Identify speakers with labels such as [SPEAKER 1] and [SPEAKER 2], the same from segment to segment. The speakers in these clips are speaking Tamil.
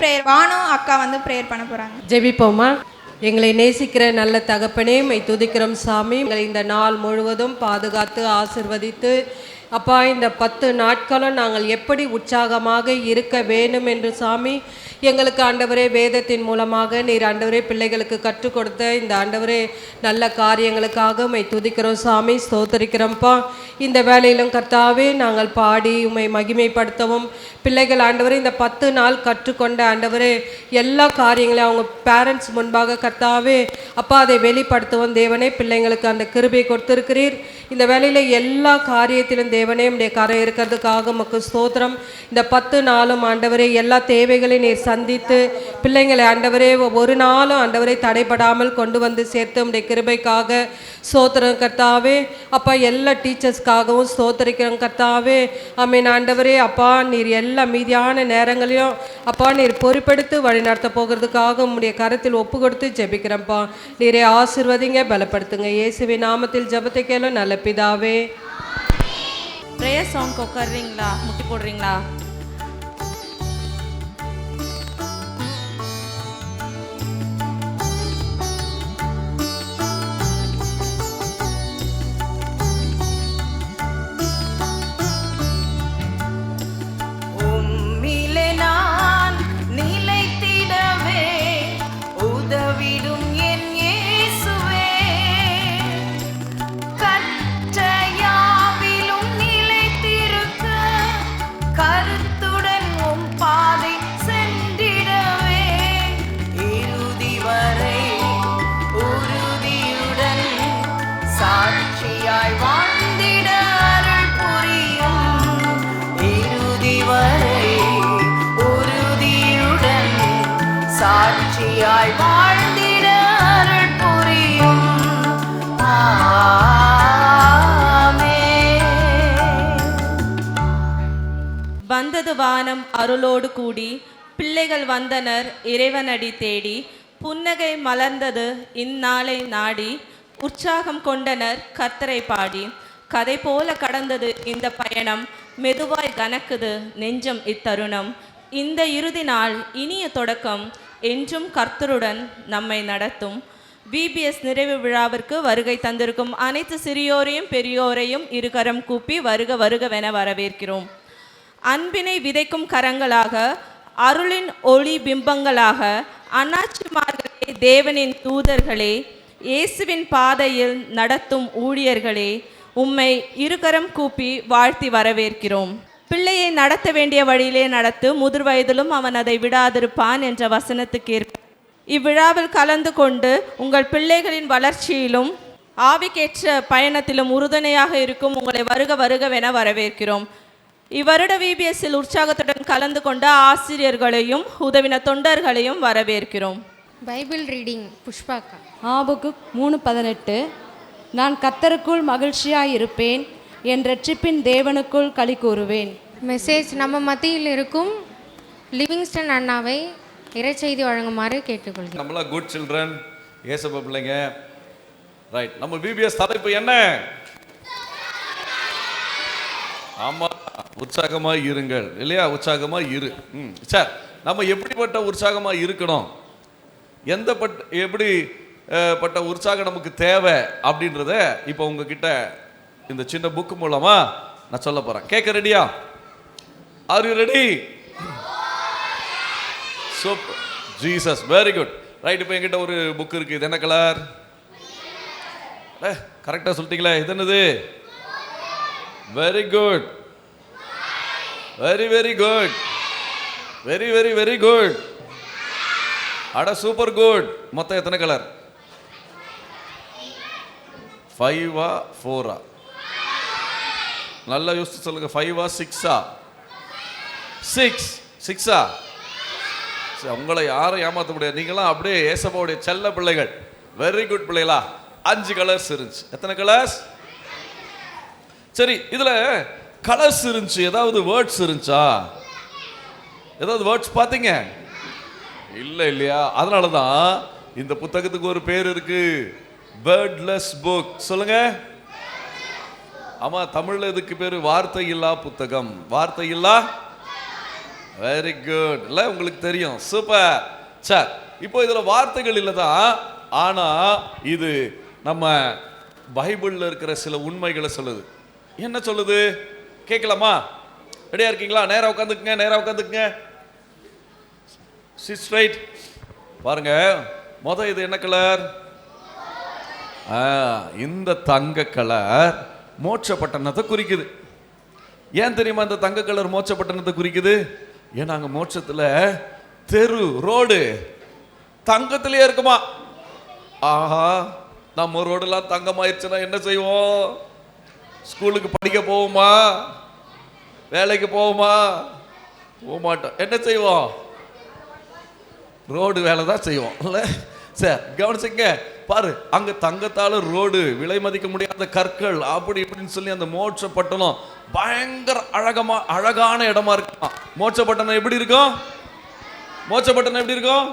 [SPEAKER 1] ப்ரேயர் வானு அக்கா வந்து ப்ரேயர் பண்ண போகிறாங்க.
[SPEAKER 2] ஜெபிப்போமா. எங்களை நேசிக்கிற நல்ல தகப்பனே, மை துதிக்கிறோம் சாமி. எங்களை இந்த நாள் முழுவதும் பாதுகாத்து ஆசிர்வதித்து அப்பா, இந்த 10 நாட்களும் நாங்கள் எப்படி உற்சாகமாக இருக்க வேண்டும் என்று சாமி எங்களுக்கு ஆண்டவரே வேதத்தின் மூலமாக நீர் ஆண்டவரே பிள்ளைகளுக்கு கற்றுக் கொடுத்த இந்த ஆண்டவரே நல்ல காரியங்களுக்காக உம்மை துதிக்கிறோம் சாமி, ஸ்தோத்தரிக்கிறோம்ப்பா. இந்த வேலையிலும் கர்த்தாவே நாங்கள் பாடி உம்மை மகிமைப்படுத்தவும் பிள்ளைகள் ஆண்டவரே இந்த 10 நாள் கற்றுக்கொண்ட ஆண்டவரே எல்லா காரியங்களையும் அவங்க பேரண்ட்ஸ் முன்பாக கர்த்தாவே அப்பா அதை வெளிப்படுத்தவும் தேவனே பிள்ளைங்களுக்கு அந்த கிருபை கொடுத்திருக்கிறீர். இந்த வேலையில் எல்லா காரியத்திலும் தேவனே உடைய கரை இருக்கிறதுக்காக உமக்கு ஸ்தோத்திரம். இந்த 10 நாளும் ஆண்டவரே எல்லா தேவைகளையும் நீர் சந்தித்து பிள்ளைங்களை ஆண்டவரே ஒரு நாளும் ஆண்டவரை தடைபடாமல் கொண்டு வந்து சேர்த்து உடைய கிருபைக்காக ஸ்தோத்திரம் கர்த்தாவே. அப்பா எல்லா டீச்சர்ஸ்க்காகவும் ஸ்தோத்தரிக்கிறோம் கர்த்தாவே. ஆமீன் ஆண்டவரே. அப்பா நீர் எல்லா மீதியான நேரங்களையும் அப்பா நீர் பொறுப்பெடுத்து வழி நடத்த போகிறதுக்காக உம்முடைய கரத்தில் ஒப்பு கொடுத்து ஜெபிக்கிறோம்ப்பா. நீரே ஆசீர்வதிங்க, பலப்படுத்துங்க. இயேசுவின் நாமத்தில் ஜெபத்தை கேளு நல்ல பிதாவே.
[SPEAKER 3] ப்ரேயர் சாங்க்கு உட்காருறீங்களா? முட்டி போடுறீங்களா?
[SPEAKER 4] சாட்சியாய் வாழ்ந்திட அருள் புரியும்.
[SPEAKER 3] வந்தது வானம் அருளோடு கூடி, பிள்ளைகள் வந்தனர் இறைவனடி தேடி, புன்னகை மலர்ந்தது இந்நாளை நாடி, உற்சாகம் கொண்டனர் கர்த்தரை பாடி. கதை போல கடந்தது இந்த பயணம், மெதுவாய் கனக்குது நெஞ்சம் இத்தருணம். இந்த இறுதி நாள் இனிய தொடக்கம், என்றும் கர்த்தருடன் நம்மை நடத்தும். VBS நிறைவு விழாவிற்கு வருகை தந்திருக்கும் அனைத்து சிறியோரையும் பெரியோரையும் இருகரம் கூப்பி வருக வருகவென வரவேற்கிறோம். அன்பினை விதைக்கும் கரங்களாக, அருளின் ஒளி பிம்பங்களாக, அண்ணாச்சிமார்களே, தேவனின் தூதர்களே, இயேசுவின் பாதையில் நடத்தும் ஊழியர்களே, உம்மை இருகரம் கூப்பி வாழ்த்தி வரவேற்கிறோம். பிள்ளையை நடத்த வேண்டிய வழியிலே நடத்து, முதிர் வயதிலும் அவன் அதை விடாதிருப்பான் என்ற வசனத்துக்கேற்ப இவ்விழாவில் கலந்து கொண்டு உங்கள் பிள்ளைகளின் வளர்ச்சியிலும் ஆவிக்கேற்ற பயணத்திலும் உறுதுணையாக இருக்கும் உங்களை வருக வருகவென வரவேற்கிறோம். இவ்வருட VBSல் உற்சாகத்துடன் கலந்து கொண்ட ஆசிரியர்களையும் உதவின தொண்டர்களையும் வரவேற்கிறோம்.
[SPEAKER 5] பைபிள் ரீடிங் புஷ்பாக்கா.
[SPEAKER 6] ஆபகுக் 3:18. நான் கர்த்தருக்குள் மகிழ்ச்சியாய் இருப்பேன், என் ரட்சிப்பின் தேவனுக்குள் களி கூறுவேன்.
[SPEAKER 5] மெசேஜ் நம்ம மத்தியில் இருக்கும் லிவிங்ஸ்டன் அண்ணாவை இறைச்செய்தி வழங்குமாறு கேட்டுக்கொள்கிறேன்.
[SPEAKER 7] நம்மளா குட் சில்ட்ரன், ஏசப்பா பிள்ளைங்க. ரைட், நம்ம VBS தலைப்பு என்ன? ஆமா, உற்சாகமா இருங்கள் இல்லையா? உற்சாகமா இரு. சார், நம்ம எப்படிப்பட்ட உற்சாகமா இருக்கணும், எப்படிப்பட்ட உற்சாகம் நமக்கு தேவை அப்படின்றத இப்போ உங்ககிட்ட இந்த சின்ன புக் மூலமா நான் சொல்ல போறேன். கேட்க ரெடியா? Are you ready? Super, Jesus, very good. Right, இப்போ என்கிட்ட ஒரு புக் இருக்கு. இது என்ன கலர்? கரெக்டா சொல்லிட்டீங்களே. இது என்னது? Very good, very very good, very very very good. அட சூப்பர் குட். மொத்தம் எத்தனை கலர்? 5ஆ 4ஆ? நல்லா யோசிச்சு சொல்லுங்க. 5ஆ 6ஆ? 6ஆ? உங்களை யாரும் ஏமாற்ற முடியாது. நீங்களாம் அப்படியே ஏசப்பாவுடைய செல்ல பிள்ளைகள். வெரி குட் பிள்ளைகளா. 5 கலர்ஸ் இருந்துச்சு. எத்தனை கலர்ஸ்? சரி, இதுல கலர்ஸ் இருந்துச்சு, ஏதாவது வேர்ட்ஸ் இருந்துச்சா? ஏதாவது வேர்ட்ஸ் பார்த்தீங்க? இல்லை இல்லையா? அதனால தான் இந்த புத்தகத்துக்கு ஒரு பேர் இருக்கு, வேர்ட்லெஸ் புக். சொல்லுங்க. ஆமா, தமிழ்ல இதுக்கு பேரு வார்த்தை இல்லா புத்தகம். வார்த்தை இல்லா. Very good. இல்ல உங்களுக்கு தெரியும், சூப்பர். சரி, இப்போ இதுல வார்த்தைகள் இல்லதான், ஆனா இது நம்ம பைபிள்ல இருக்கிற சில உண்மைகளை சொல்லுது. என்ன சொல்லுது கேட்கலாமா? ரெடியா இருக்கீங்களா? நேரா உட்காந்துக்குங்க, நேரா உட்காந்துக்குங்க. Chit straight. பாருங்க, இது என்ன கலர்? இந்த தங்க கலர் மோட்ச பட்டணத்தை குறிக்குது. ஏன் தெரியுமா இந்த தங்க கலர் மோட்ச பட்டணத்தை குறிக்குது? ஏன்னா அங்க மோட்சத்துல தெரு, ரோடு தங்கத்திலே இருக்குமா. ஆஹா, நம்ம ரோடெல்லாம் தங்கமாயிருச்சுன்னா என்ன செய்வோம்? ஸ்கூலுக்கு படிக்க போவோமா? வேலைக்கு போவோமா? போக மாட்டோம். என்ன செய்வோம்? ரோடு வேலை தான் செய்வோம். இல்லை சார், கவனிச்சுங்க. பாரு, அங்க தங்கத்தால ரோடு, விலை மதிக்க முடியாத கற்கள், அப்படி இப்படின்னு சொல்லி அந்த மோட்ச பட்டணம் பயங்கர அழகான இடமா இருக்கும். மோட்ச பட்டணம் எப்படி இருக்கும்? மோட்ச பட்டணம் எப்படி இருக்கும்?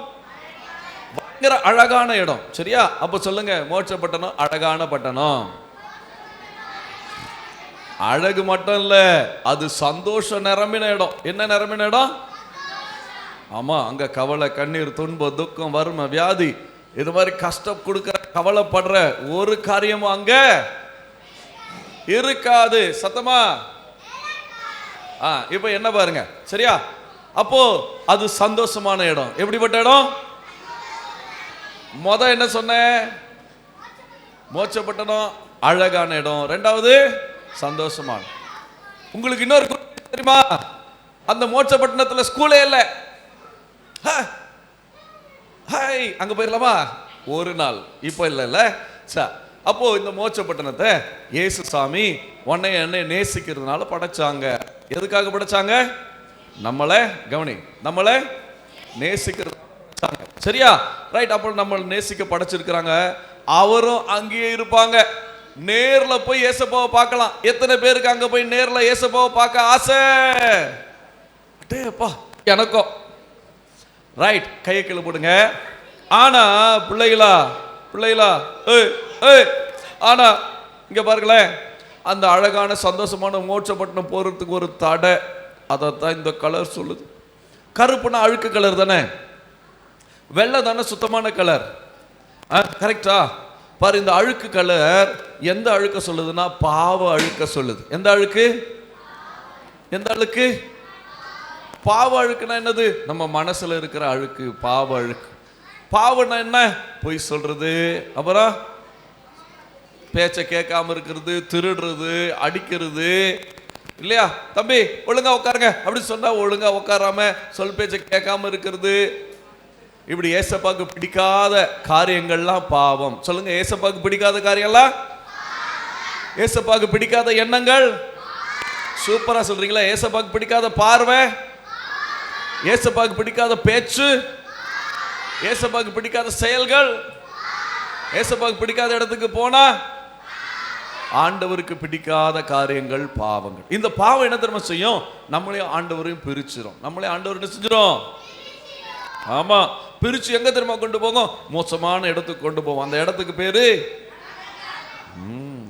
[SPEAKER 7] பயங்கர அழகான இடம். சரியா? அப்ப சொல்லுங்க, மோட்ச பட்டணம் அழகான பட்டணம். அழகு மட்டும் இல்ல, அது சந்தோஷ நிரம்பின இடம். என்ன நிரம்பின இடம்? ஆமா, அங்க கவலை, கண்ணீர், துன்பம், துக்கம், வறுமை, வியாதி, இது மாதிரி கஷ்டம் கொடுக்கிற, கவலைப்படுற ஒரு காரியமும் அங்க இருக்காது. சத்தமா? இப்ப என்ன பாருங்க. சரியா? அப்போ அது சந்தோஷமான இடம். எப்படிப்பட்ட இடம்? என்ன சொன்னேன்? மோட்சப்பட்டனம் அழகான இடம். ரெண்டாவது சந்தோஷமான. உங்களுக்கு இன்னொரு தெரியுமா? அந்த மோட்சப்பட்டணத்துல ஸ்கூலே இல்லை. அங்க போயிடலாமா? ஒரு நாள். இப்போ இல்ல. அப்போ இந்த மோட்ச பட்டணத்தை இயேசு சாமி உன்னை நேசிக்கிறதுனால படைச்சாங்க. எதுக்காக படைச்சாங்க? நம்மளை நம்மளை நேசிக்கிறது. சரியா? ரைட். அப்போ நம்ம நேசிக்க படைச்சிருக்கிறாங்க. அவரும் அங்கேயே இருப்பாங்க. நேர்ல போய் ஏசப்பாவை பார்க்கலாம். எத்தனை பேருக்கு அங்க போய் நேர்ல ஏசப்பாவை பார்க்க ஆசை? எனக்கும். ரைட், கையை கீழே போடுங்க. ஆனா பிள்ளைகளா, ஆனா இங்க பாருங்களேன், அந்த அழகான சந்தோஷமான மோட்சப்பட்டணம் போறதுக்கு ஒரு தடை. அதைத்தான் இந்த கலர் சொல்லுது. கருப்புனா அழுக்கு கலர் தானே, வெள்ளை தானே சுத்தமான கலர். கரெக்டா? பாரு, இந்த அழுக்கு கலர் எந்த அழுக்க சொல்லுதுன்னா பாவ அழுக்க சொல்லுது. எந்த அழுக்கு? எந்த அழுக்கு? பாவ அழுக்குனா என்னது? நம்ம மனசுல இருக்கிற அழுக்கு பாவ அழுக்கு. பாவம்னா என்ன? பொய் சொல்றது, அப்புறம் பேச்சை கேட்காம இருக்கிறது, திருடுறது, அடிக்கிறது. இல்லையா தம்பி? ஒழுங்கா உட்காருங்க அப்படி சொன்னா ஒழுங்கா உட்காராம சொல் பேச்சை கேட்காம இருக்கிறது. இப்படி ஏசப்பாக்கு பிடிக்காத காரியங்கள்லாம் பாவம். சொல்லுங்க, ஏசப்பாக்கு பிடிக்காத காரியம்லாம், ஏசப்பாக்கு பிடிக்காத எண்ணங்கள். சூப்பரா சொல்றீங்களா? ஏசப்பாக்கு பிடிக்காத பார்வை, ஏசப்பாக்கு பிடிக்காத பேச்சு, ஏசப்பாக்கு பிடிக்காத செயல்கள், ஏசப்பாக்கு பிடிக்காத இடத்துக்கு போனா ஆண்டவருக்கு பிடிக்காத காரியங்கள் பாவங்கள். இந்த பாவம் என்ன தெரியுமா செய்யும்? நம்மளே ஆண்டவரையும் பிரிச்சிரும். நம்மளே ஆண்டவர் என்ன செஞ்சிடும்? ஆமா, பிரிச்சு எங்க தெரியுமா கொண்டு போகும்? மோசமான இடத்துக்கு கொண்டு போவோம். அந்த இடத்துக்கு பேரு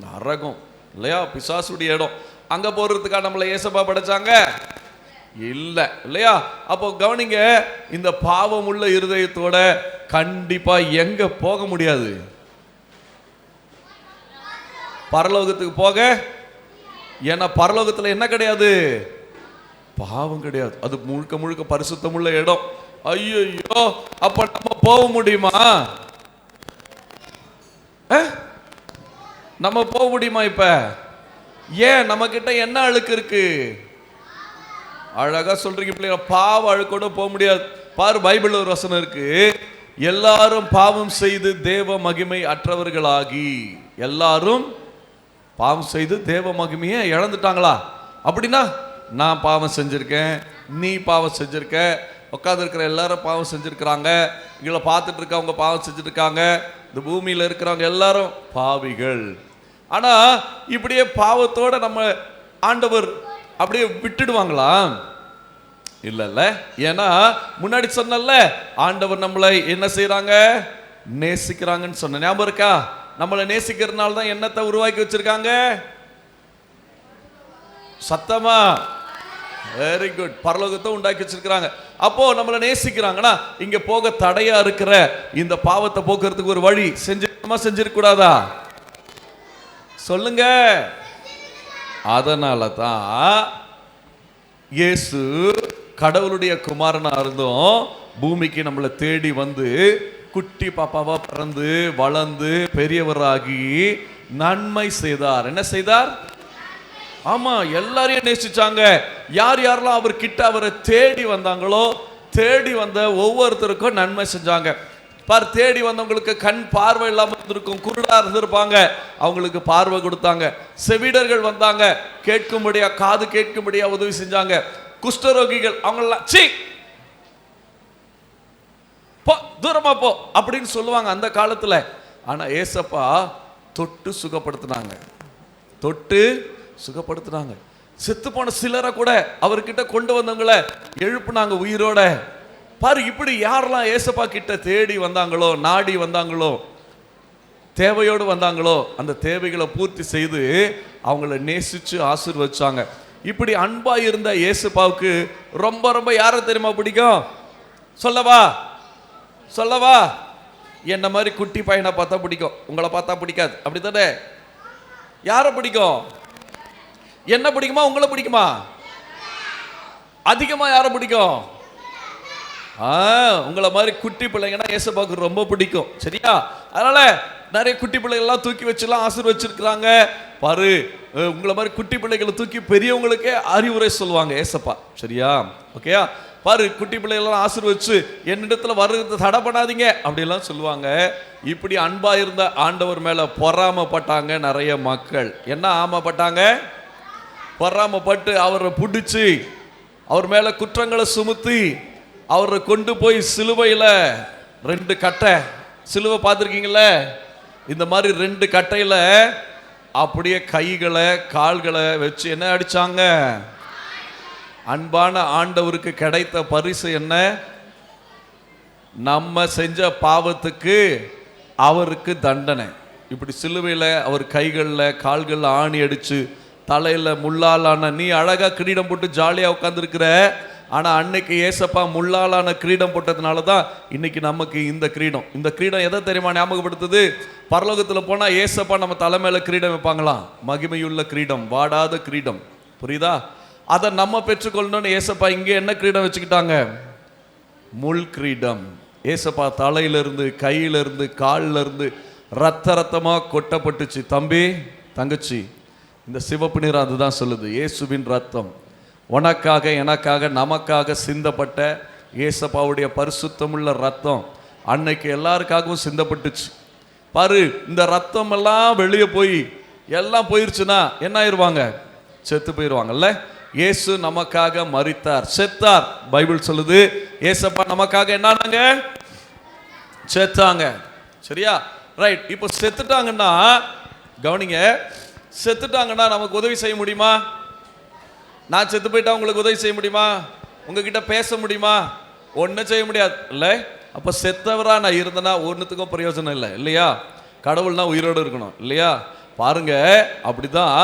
[SPEAKER 7] நரகம். இல்லையா? பிசாசுடைய இடம். அங்க போறதுக்காக நம்மளை ஏசப்பா படைச்சாங்க இல்ல. இல்லையா? அப்போ கவனிங்க, இந்த பாவம் உள்ள இருதயத்தோட கண்டிப்பா எங்க போக முடியாது? பரலோகத்துக்கு போக. ஏன்னா பரலோகத்துல என்ன கிடையாது? பாவம் கிடையாது. அது முழுக்க முழுக்க பரிசுத்தமுள்ள இடம். ஐயோ, அப்ப நம்ம போக முடியுமா? நம்ம போக முடியுமா? இப்ப ஏன்? நம்ம கிட்ட என்ன அழுக்கு இருக்கு? அழகா சொல்றீங்க பிள்ளைங்க, பாவ அழுக்கோட போக முடியாது. பாரு, பைபிள் ஒரு வசனம் இருக்கு, எல்லாரும் பாவம் செய்து தேவ மகிமை அற்றவர்களாகி. எல்லாரும் பாவம் செய்து தேவ மகிமையை இழந்துட்டாங்களா? அப்படின்னா நான் பாவம் செஞ்சிருக்கேன், நீ பாவம் செஞ்சிருக்க, உட்காந்து இருக்கிற எல்லாரும் பாவம் செஞ்சிருக்கிறாங்க, இங்களை பார்த்துட்டு இருக்கவங்க பாவம் செஞ்சிருக்காங்க, இந்த பூமியில இருக்கிறவங்க எல்லாரும் பாவிகள். ஆனா இப்படியே பாவத்தோட நம்ம ஆண்டவர் அப்படியே விட்டுடுவாங்களா? இல்ல. ஏன்னா முன்னாடி சொன்னல, ஆண்டவர் நம்மளை என்ன செய்யறாங்க? நேசிக்கிறாங்கன்னு சொன்ன ஞாபகம் இருக்கா? நம்மளை நேசிக்கிறதுனால தான் என்னத்தை உருவாக்கி வச்சிருக்காங்க? சத்தமா வெரி குட். பரலோகத்தை உண்டாக்கி வச்சிருக்கிறாங்க. அப்போ நம்மளை நேசிக்கிறாங்கன்னா இங்க போக தடையா இருக்கிற இந்த பாவத்தை போக்குறதுக்கு ஒரு வழி செஞ்சிருக்கணுமா செஞ்சிருக்க கூடாதா சொல்லுங்க. அதனால தான் இயேசு கடவுளுடைய குமாரனா இருந்தும் பூமிக்கு நம்மளை தேடி வந்து குட்டி பாப்பாவா பிறந்து வளர்ந்து பெரியவராகி நன்மை செய்தார். என்ன செய்தார்? ஆமா, எல்லாரையும் நேசிச்சாங்க. யார் யாரெல்லாம் அவர் கிட்ட அவரை தேடி வந்தாங்களோ தேடி வந்த ஒவ்வொருத்தருக்கும் நன்மை செஞ்சாங்க. பார், தேடி வந்தவங்களுக்கு கண் பார்வை இல்லாம இருந்திருக்கும், குருடா இருந்திருப்பாங்க, அவங்களுக்கு பார்வை கொடுத்தாங்க. செவிடர்கள் வந்தாங்க, கேட்கும்படியா காது கேட்கும்படியா உதவி செஞ்சாங்க. குஷ்டரோகிகள் அவங்கள போ தூரமா போ அப்படின்னு சொல்லுவாங்க அந்த காலத்துல. ஆனா ஏசப்பா தொட்டு சுகப்படுத்தினாங்க, தொட்டு சுகப்படுத்தினாங்க. செத்து போன சிலரை கூட அவர்கிட்ட கொண்டு வந்தவங்களை எழுப்புனாங்க உயிரோட. பாரு, இப்படி யாரெல்லாம் ஏசப்பா கிட்ட தேடி வந்தாங்களோ நாடி வந்தாங்களோ தேவையோடு வந்தாங்களோ அந்த தேவைகளை பூர்த்தி செய்து அவங்கள நேசிச்சு ஆசீர்வதிச்சாங்க. இப்படி அன்பா இருந்த ஏசப்பாவுக்கு ரொம்ப ரொம்ப யாரை தெரியுமா பிடிக்கும்? சொல்லவா சொல்லவா? என்ன மாதிரி குட்டி பையனை பார்த்தா பிடிக்கும், உங்களை பார்த்தா பிடிக்காது, அப்படித்தானே? யாரை பிடிக்கும்? என்ன பிடிக்குமா? உங்களை பிடிக்குமா? அதிகமா யாரை பிடிக்கும்? உங்களை மாதிரி குட்டி பிள்ளைங்கன்னா ஏசப்பாவுக்கு ரொம்ப பிடிக்கும். சரியா? அதனால நிறைய குட்டி பிள்ளைகள்லாம் தூக்கி வச்சுலாம் ஆசீர்வச்சிருக்கிறாங்க. பாரு, உங்களை மாதிரி குட்டி பிள்ளைகளை தூக்கி பெரியவங்களுக்கே அறிவுரை சொல்லுவாங்க ஏசப்பா. சரியா? ஓகேயா? பாரு, குட்டி பிள்ளைகள்லாம் ஆசீர்வச்சு என்னிடத்துல வர்றது தடை பண்ணாதீங்க அப்படிலாம் சொல்லுவாங்க. இப்படி அன்பா இருந்த ஆண்டவர் மேல பொறாமப்பட்டாங்க நிறைய மக்கள். என்ன ஆமப்பட்டாங்க? பொறாமப்பட்டு அவரை பிடிச்சி அவர் மேல குற்றங்களை சுமத்தி அவரை கொண்டு போய் சிலுவையில 2 கட்டை, சிலுவை பார்த்துருக்கீங்கள, இந்த மாதிரி 2 கட்டையில அப்படியே கைகளை கால்களை வச்சு என்ன அடிச்சாங்க? அன்பான ஆண்டவருக்கு கிடைத்த பரிசு என்ன? நம்ம செஞ்ச பாவத்துக்கு அவருக்கு தண்டனை. இப்படி சிலுவையில் அவர் கைகளில் கால்களில் ஆணி அடிச்சு தலையில் முள்ளாலான, நீ அழகா கிரீடம் போட்டு ஜாலியாக உட்காந்துருக்கிற, ஆனால் அன்னைக்கு ஏசப்பா முள்ளாலான கிரீடம் போட்டதுனால தான் இன்னைக்கு நமக்கு இந்த கிரீடம். இந்த கிரீடம் எதை தெரியுமா ஞாபகப்படுத்துது? பரலோகத்தில் போனால் ஏசப்பா நம்ம தலைமையில கிரீடம் வைப்பாங்களாம், மகிமையுள்ள கிரீடம், வாடாத கிரீடம். புரியுதா? அதை நம்ம பெற்றுக்கொள்ளணும்னு ஏசப்பா இங்கே என்ன கிரீடம் வச்சுக்கிட்டாங்க? முள் கிரீடம். ஏசப்பா தலையிலிருந்து கையிலிருந்து காலிலிருந்து ரத்தமாக கொட்டப்பட்டுச்சு. தம்பி தங்கச்சி, இந்த சிவப்பு நிறம் அதுதான் சொல்லுது, இயேசுவின் ரத்தம் உனக்காக எனக்காக நமக்காக சிந்தப்பட்ட ஏசப்பாவுடைய பரிசுத்தமுள்ள ரத்தம் அன்னைக்கு எல்லாருக்காகவும் சிந்தப்பட்டுச்சு. பாரு, இந்த ரத்தம் எல்லாம் வெளியே போய் எல்லாம் போயிருச்சுன்னா என்ன ஆயிடுவாங்க? செத்து போயிடுவாங்கல்ல. இயேசு நமக்காக மரித்தார், செத்தார். பைபிள் சொல்லுது ஏசப்பா நமக்காக என்னானாங்க? செத்தாங்க. சரியா? ரைட். இப்போ செத்துட்டாங்கன்னா கவனிங்க, செத்துட்டாங்கன்னா நமக்கு உதவி செய்ய முடியுமா? நான் செத்து போயிட்டா உங்களுக்கு உதவி செய்ய முடியுமா? உங்ககிட்ட பேச முடியுமா? ஒன்றும் செய்ய முடியாது இல்லை. அப்போ செத்தவரா நான் இருந்தேன்னா ஒன்றுத்துக்கும் பிரயோஜனம் இல்லை இல்லையா? கடவுள்னா உயிரோடு இருக்கணும் இல்லையா? பாருங்க, அப்படிதான்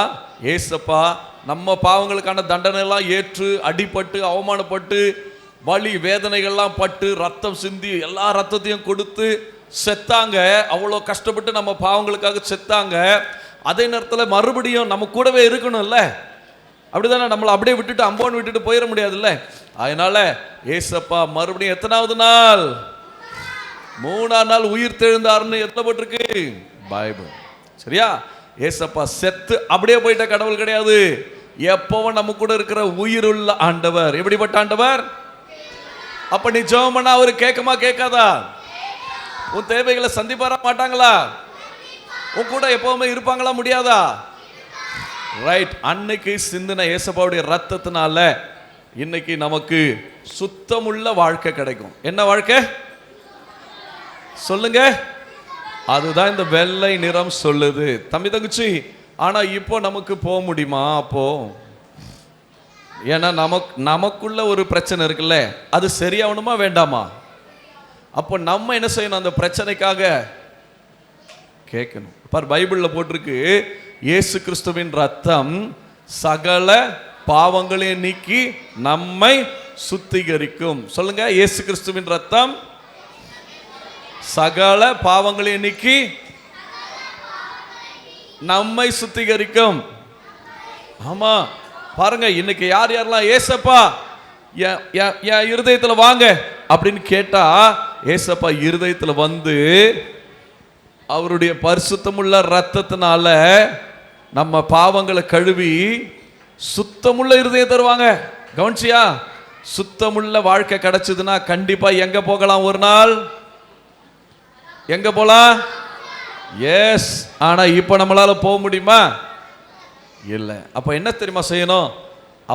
[SPEAKER 7] ஏசப்பா நம்ம பாவங்களுக்கான தண்டனை எல்லாம் ஏற்று அடிபட்டு அவமானப்பட்டு வலி வேதனைகள்லாம் பட்டு ரத்தம் சிந்தி எல்லா ரத்தத்தையும் கொடுத்து செத்தாங்க. அவ்வளோ கஷ்டப்பட்டு நம்ம பாவங்களுக்காக செத்தாங்க. அதே நேரத்தில் மறுபடியும் நம்ம கூடவே இருக்கணும்ல, அப்படிதானே? நம்மளை அப்படியே விட்டுட்டு அம்போன்னு விட்டுட்டு போயிட முடியாதுல்ல. அதனால ஏசப்பா மறுபடியும் எத்தனாவது நாள்? 3ஆம் நாள் உயிர் தெழுந்தார்னு எழுதப்பட்டிருக்கு பைபிள். சரியா? ஏசப்பா செத்து அப்படியே போயிட்ட கடவுள் கிடையாது. எப்பவும் நம்ம கூட இருக்கிற உயிருள்ள ஆண்டவர். எப்படிப்பட்ட ஆண்டவர்? அப்ப நீ ஜெபம் பண்ணா அவரு கேட்குமா கேட்காதா? உன் தேவைகளை சந்திப்பார மாட்டாங்களா? உன் கூட எப்பவுமே இருப்பாங்களா? முடியாதா? ரைட். அன்னைக்கு சிந்தின ஏசப்பாவுடைய ரத்தத்தினால இன்னைக்கு நமக்கு சுத்தமுள்ள வாழ்க்கை கிடைக்கும். என்ன வாழ்க்கை சொல்லுங்க? அதுதான் இந்த வெள்ளை நிறம் சொல்லுது. தம்பி தங்கச்சி, ஆனா இப்போ நமக்கு போக முடியுமா? அப்போ ஏன்னா நமக்குள்ள ஒரு பிரச்சனை இருக்குல்ல, அது சரியாகணுமா வேண்டாமா? அப்போ நம்ம என்ன செய்யணும்? அந்த பிரச்சனைக்காக கேட்கணும். பார், பைபிள்ல போட்டிருக்கு இயேசு கிறிஸ்துவின் ரத்தம் சகல பாவங்களை நீக்கி நம்மை சுத்திகரிக்கும். சொல்லுங்க, இயேசு கிறிஸ்துவின் ரத்தம் சகல பாவங்களை நீக்கி நம்மை சுத்திகரிக்கும். ஆமா, பாருங்க, இன்னைக்கு யார் யாரெல்லாம் ஏசப்பா என் இருதயத்துல வாங்க அப்படின்னு கேட்டா, ஏசப்பா இருதயத்துல வந்து அவருடைய பரிசுத்தமுள்ள ரத்தத்தினால நம்ம பாவங்களை கழுவி சுத்தமுள்ள இருதயம் தருவாங்க. கவனிச்சியா? சுத்தமுள்ள வாழ்க்கை கிடைச்சதுன்னா கண்டிப்பா எங்க போகலாம்? ஒரு நாள் எங்க போலாம்? எஸ். ஆனா இப்ப நம்மளால போக முடியுமா? இல்லை. அப்ப என்ன தெரியுமா செய்யணும்?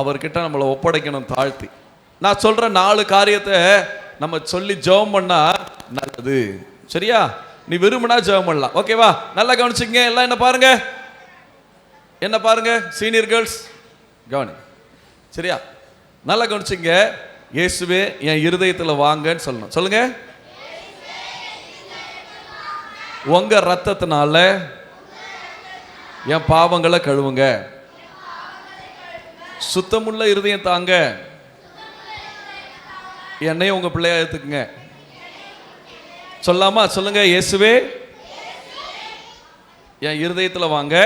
[SPEAKER 7] அவர்கிட்ட நம்மளை ஒப்படைக்கணும் தாழ்த்தி. நான் சொல்ற 4 காரியத்தை நம்ம சொல்லி ஜெபம் பண்ணா நல்லது. சரியா? நீ விரும்பினா ஜெபம் பண்ணலாம். ஓகேவா? நல்லா கவனிச்சுங்க. எல்லாம் என்ன பாருங்க, என்ன பாருங்க, சீனியர் கேர்ள்ஸ் கவனி. சரியா? நல்லா கவனிச்சுங்க. இயேசுவே என் இருதயத்துல வாங்கன்னு சொல்லணும். சொல்லுங்க, உங்க ரத்தத்தினால என் பாவங்களை கழுவுங்க, சுத்தமுள்ள இருதயம் தாங்க, என்னையும் உங்க பிள்ளையா ஏத்துக்குங்க. சொல்லாமா? சொல்லுங்க, இயேசுவே என் இருதயத்துல வாங்க,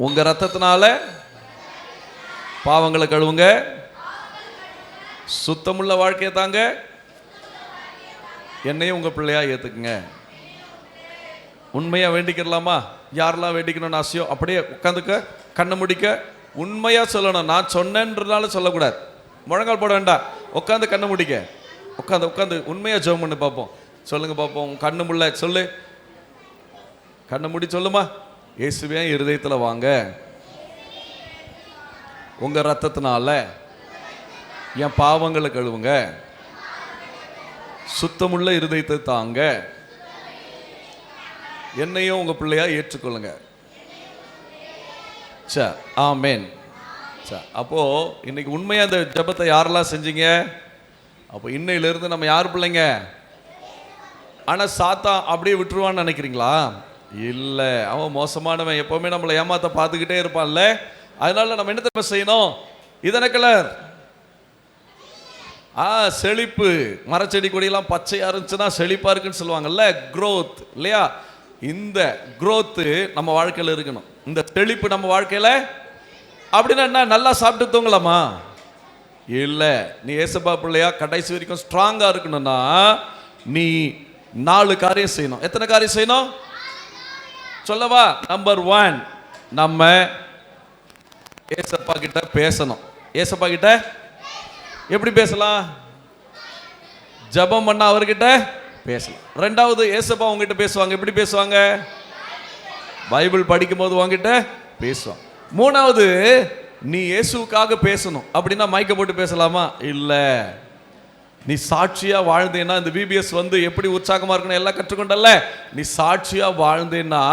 [SPEAKER 7] உங்க ரத்தத்தினால பாவங்களை கழுவுங்க, சுத்தமுள்ள வாழ்க்கையை தாங்க, என்னையும் உங்க பிள்ளையா ஏத்துக்குங்க. உண்மையா வேண்டிக்கலாமா? யாரெல்லாம் வேண்டிக்கணும்னு ஆசையோ அப்படியே உட்காந்துக்க, கண்ணை முடிக்க, உண்மையா சொல்லணும். நான் சொன்னேன்றதுனால சொல்லக்கூடாது. முழங்கால் போட வேண்டாம். உட்காந்து கண்ணை முடிக்க, உட்காந்து உண்மையா ஜெபம் பண்ணி பார்ப்போம். சொல்லுங்க பார்ப்போம். கண்ணு முள்ள சொல்லு, கண்ணை முடி சொல்லுமா. இயேசுவே இருதயத்துல வாங்க, உங்க ரத்தத்தினால என் பாவங்களை கழுவுங்க, சுத்தமுள்ள இருதயத்தை தாங்க, என்னையும் உங்க பிள்ளையா ஏற்றுக்கொள்ளுங்க. ஆமென். அப்போ இன்னைக்கு உண்மையா அந்த ஜெபத்தை யாரெல்லாம் செஞ்சீங்க? அப்போ இன்னையிலிருந்து நம்ம யார் பிள்ளைங்க? ஆனா சாத்தான் அப்படியே விட்டுருவான்னு நினைக்கிறீங்களா? இல்லை, அவன் மோசமானவன், எப்பவுமே நம்மளை ஏமாத்த பார்த்துக்கிட்டே இருப்பான்ல. அதனால நம்ம என்ன தெரியுமா செய்யணும்? இதன கலர் செழிப்பு. மரச்செடி கொடியெல்லாம் பச்சையா இருந்துச்சுன்னா செழிப்பா இருக்குன்னு சொல்லுவாங்கல்ல, growth இல்லையா? இந்த growth நம்ம வாழ்க்கையில இருக்கணும். இந்த செழிப்பு நம்ம வாழ்க்கையில. அப்படின்னா என்ன? நல்லா சாப்பிட்டு தூங்கலாமா? இல்லை. நீ ஏசப்பா பிள்ளையா கடைசி வரைக்கும் ஸ்ட்ராங்கா இருக்கணும்னா நீ 4 காரியம் செய்யணும். எத்தனை காரியம் செய்யணும் சொல்லவா? நம்பர் 1, நம்ம ஏசப்பா கிட்ட பேசணும். ஏசப்பா கிட்ட எப்படி பேசலாம்? ஜெபம் பண்ணா அவர்கிட்ட பேசலாம். 2வது, ஏசப்பா உங்ககிட்ட பேசுவாங்க. எப்படி பேசுவாங்க? பைபிள் படிக்கும் போது உங்ககிட்ட பேசுவாங்க. 3வது, நீ இயேசுவுக்காக பேசணும். அப்படின்னா மைக்க போட்டு பேசலாமா? இல்லை. நீ சாட்சியா வாழ்ந்தேன்னா, இந்த VBS வந்து எப்படி உற்சாகமா இருக்கணும் எல்லாம் கற்றுக்கொண்டல்ல, நீ சாட்சியா வாழ்ந்தேன்னா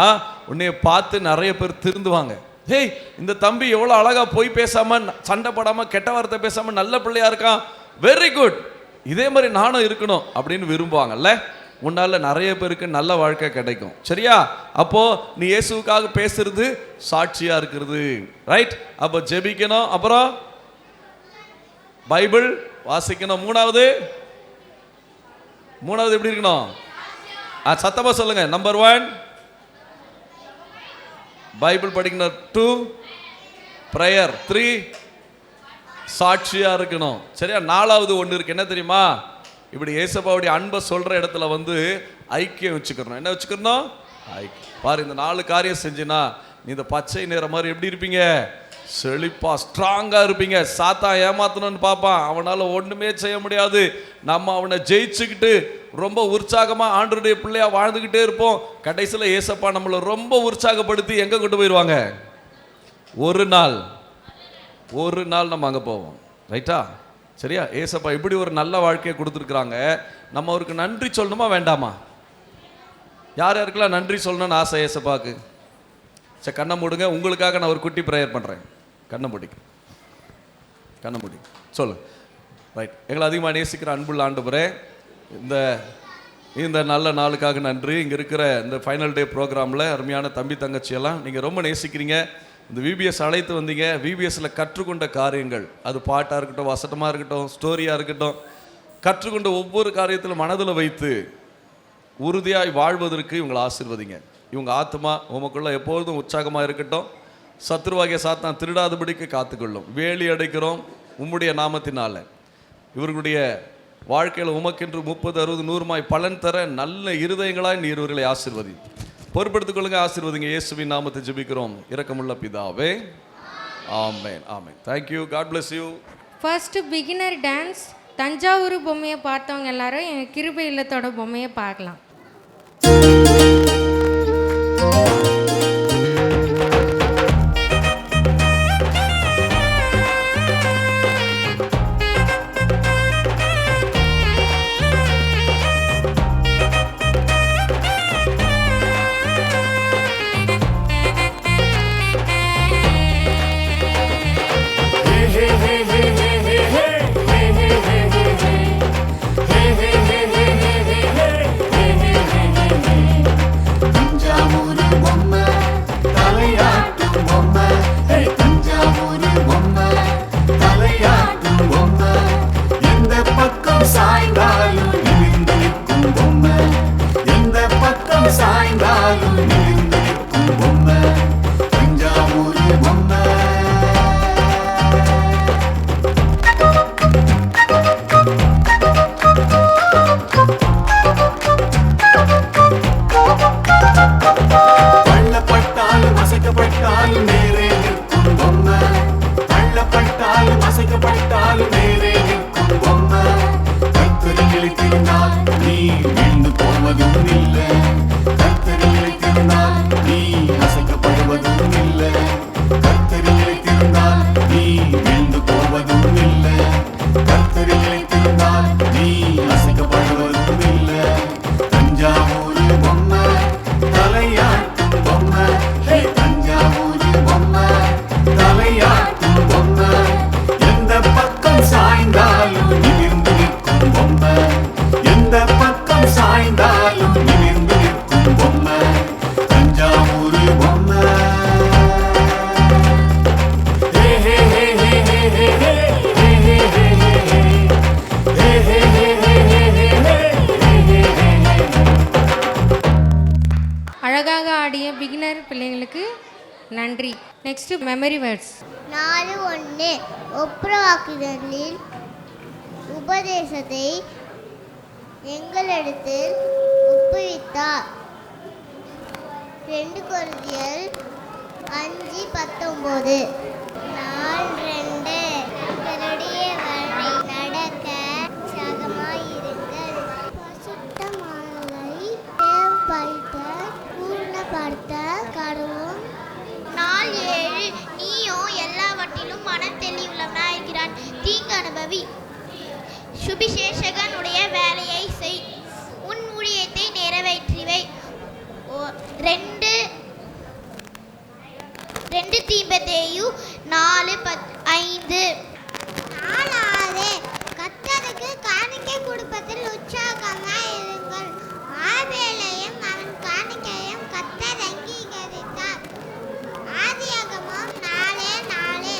[SPEAKER 7] உன்னைய பார்த்து நிறைய பேர் திருந்துவாங்க. ஹேய், இந்த தம்பி எவ்வளோ அழகா போய் பேசாம, சண்டை போடாம, கெட்ட வார்த்தை பேசாம நல்ல பிள்ளையா இருக்கான், வெரி குட், இதே மாதிரி நானும் இருக்கணும் அப்படின்னு விரும்புவாங்கல்ல. உன்னால நிறைய பேருக்கு நல்ல வாழ்க்கை கிடைக்கும். சரியா? அப்போ நீ இயேசுவுக்காக பேசுறது சாட்சியா இருக்கிறது. ரைட்? அப்போ ஜெபிக்கணும், அப்புறம் பைபிள் வாசிக்கணும். 3வது எப்படி இருக்கணும்? சத்தமா சொல்லுங்க. நம்பர் 1 பைபிள் படிக்கணும். 2 பிரேயர். 3 சாட்சியா இருக்கணும். சரியா? 4வது ஒன்று இருக்கு. என்ன தெரியுமா? இப்படி ஏசப்பாவுடைய அன்பை சொல்ற இடத்துல வந்து ஐக்கியம் வச்சுக்கணும். என்ன வச்சுக்கணும்? ஐக்கியம். பாரு, இந்த 4 காரியம் செஞ்சினா நீ இந்த பச்சை நிற மாதிரி எப்படி இருப்பீங்க? செழிப்பா ஸ்ட்ராங்கா இருப்பீங்க. சாத்தா ஏமாத்தணும்னு பார்ப்பான், அவனால ஒண்ணுமே செய்ய முடியாது. நம்ம அவனை ஜெயிச்சுக்கிட்டு ரொம்ப உற்சாகமா ஆண்டவருடைய பிள்ளையா வாழ்ந்துகிட்டே இருப்போம். கடைசியில ஏசப்பா நம்மளை ரொம்ப உற்சாகப்படுத்தி எங்க கொண்டு போயிடுவாங்க? ஒரு நாள் நம்ம அங்க போவோம். ரைட்டா? சரியா? ஏசப்பா இப்படி ஒரு நல்ல வாழ்க்கையை கொடுத்துருக்குறாங்க. நம்ம அவருக்கு நன்றி சொல்லணுமா வேண்டாமா? யார் யாருக்கெல்லாம் நன்றி சொல்லணும்னு ஆசை ஏசப்பாக்கு? சரி, கண்ணை மூடுங்க. உங்களுக்காக நான் ஒரு குட்டி ப்ரேயர் பண்ணுறேன். கண்ணை மூடி சொல்லு. ரைட். எங்களை அதிகமாக நேசிக்கிற அன்புள்ள ஆண்டவரே, இந்த நல்ல நாளுக்காக நன்றி. இங்கே இருக்கிற இந்த ஃபைனல் டே ப்ரோக்ராமில் அருமையான தம்பி தங்கச்சியெல்லாம் நீங்கள் ரொம்ப நேசிக்கிறீங்க. இந்த விபிஎஸ் அழைத்து வந்தீங்க. விபிஎஸ்ல கற்றுக்கொண்ட காரியங்கள், அது பாட்டாக இருக்கட்டும், வசனமாக இருக்கட்டும், ஸ்டோரியாக இருக்கட்டும், கற்றுக்கொண்ட ஒவ்வொரு காரியத்திலும் மனதில் வைத்து உறுதியாய் வாழ்வதற்கு இவங்களை ஆசீர்வதிங்க. இவங்க ஆத்மா உமக்குள்ள எப்பொழுதும் உற்சாகமாக இருக்கட்டும். சத்ருவாகிய சாத்தான் திருடாதபடிக்கு காத்துக்கொள்ளும். வேலி அடைக்கிறோம் உம்முடைய நாமத்தினால. இவர்களுடைய வாழ்க்கையில் உமக்கென்று 30, 60, 100 பலன் தர நல்ல இருதயங்களாய் நீர் இவர்களை ஆசீர்வதி. பொறுப்படுத்திக் கொள்ளுங்க, ஆசீர்வதிங்க. இயேசுவின் நாமத்தை ஜெபிக்கிறோம் இரக்கமுள்ள பிதாவே, amen, amen. Thank you, God bless you.
[SPEAKER 5] First beginner dance Thanjavur பொம்மையை பார்த்தவங்க எல்லாரும் எங்கள் கிருபை இல்லத்தோட பொம்மையை பார்க்கலாம். அழகாக ஆடிய பிகினர் பிள்ளைங்களுக்கு நன்றி. Next memory words.
[SPEAKER 8] 4:1 ஒப்புரவாக்குதலில் உபதேசத்தை எங்களிடத்தில் ஒப்புவித்தார். 2 கொரிந்தியர் 5:19. 4:2 கர்த்தருடைய வழி நடக்க உற்சாகமாயிருங்கள். பசுத்தமானதை தேவப்படுத்த பூர்ணப்படுத்த கடவும். 4:7 நீயோ எல்லாவற்றிலும் மனம் தெளிவுள்ளவனாயிருக்கிறான். தீங்கு அனுபவி. சுபிசேஷகனுடைய வேலையை செய். உன் ஊழியத்தை நிறைவேற்றிவை. 2 தீமோத்தேயு 4:5. 4:6 கர்த்தருக்கு காணிக்கை கொடுப்பதில் உற்சாகமாய் இருங்கள். ஆபேலையும் அவன் காணிக்கையும் கர்த்தர் அங்கீகரித்தார். ஆதியாகமம் 4:4.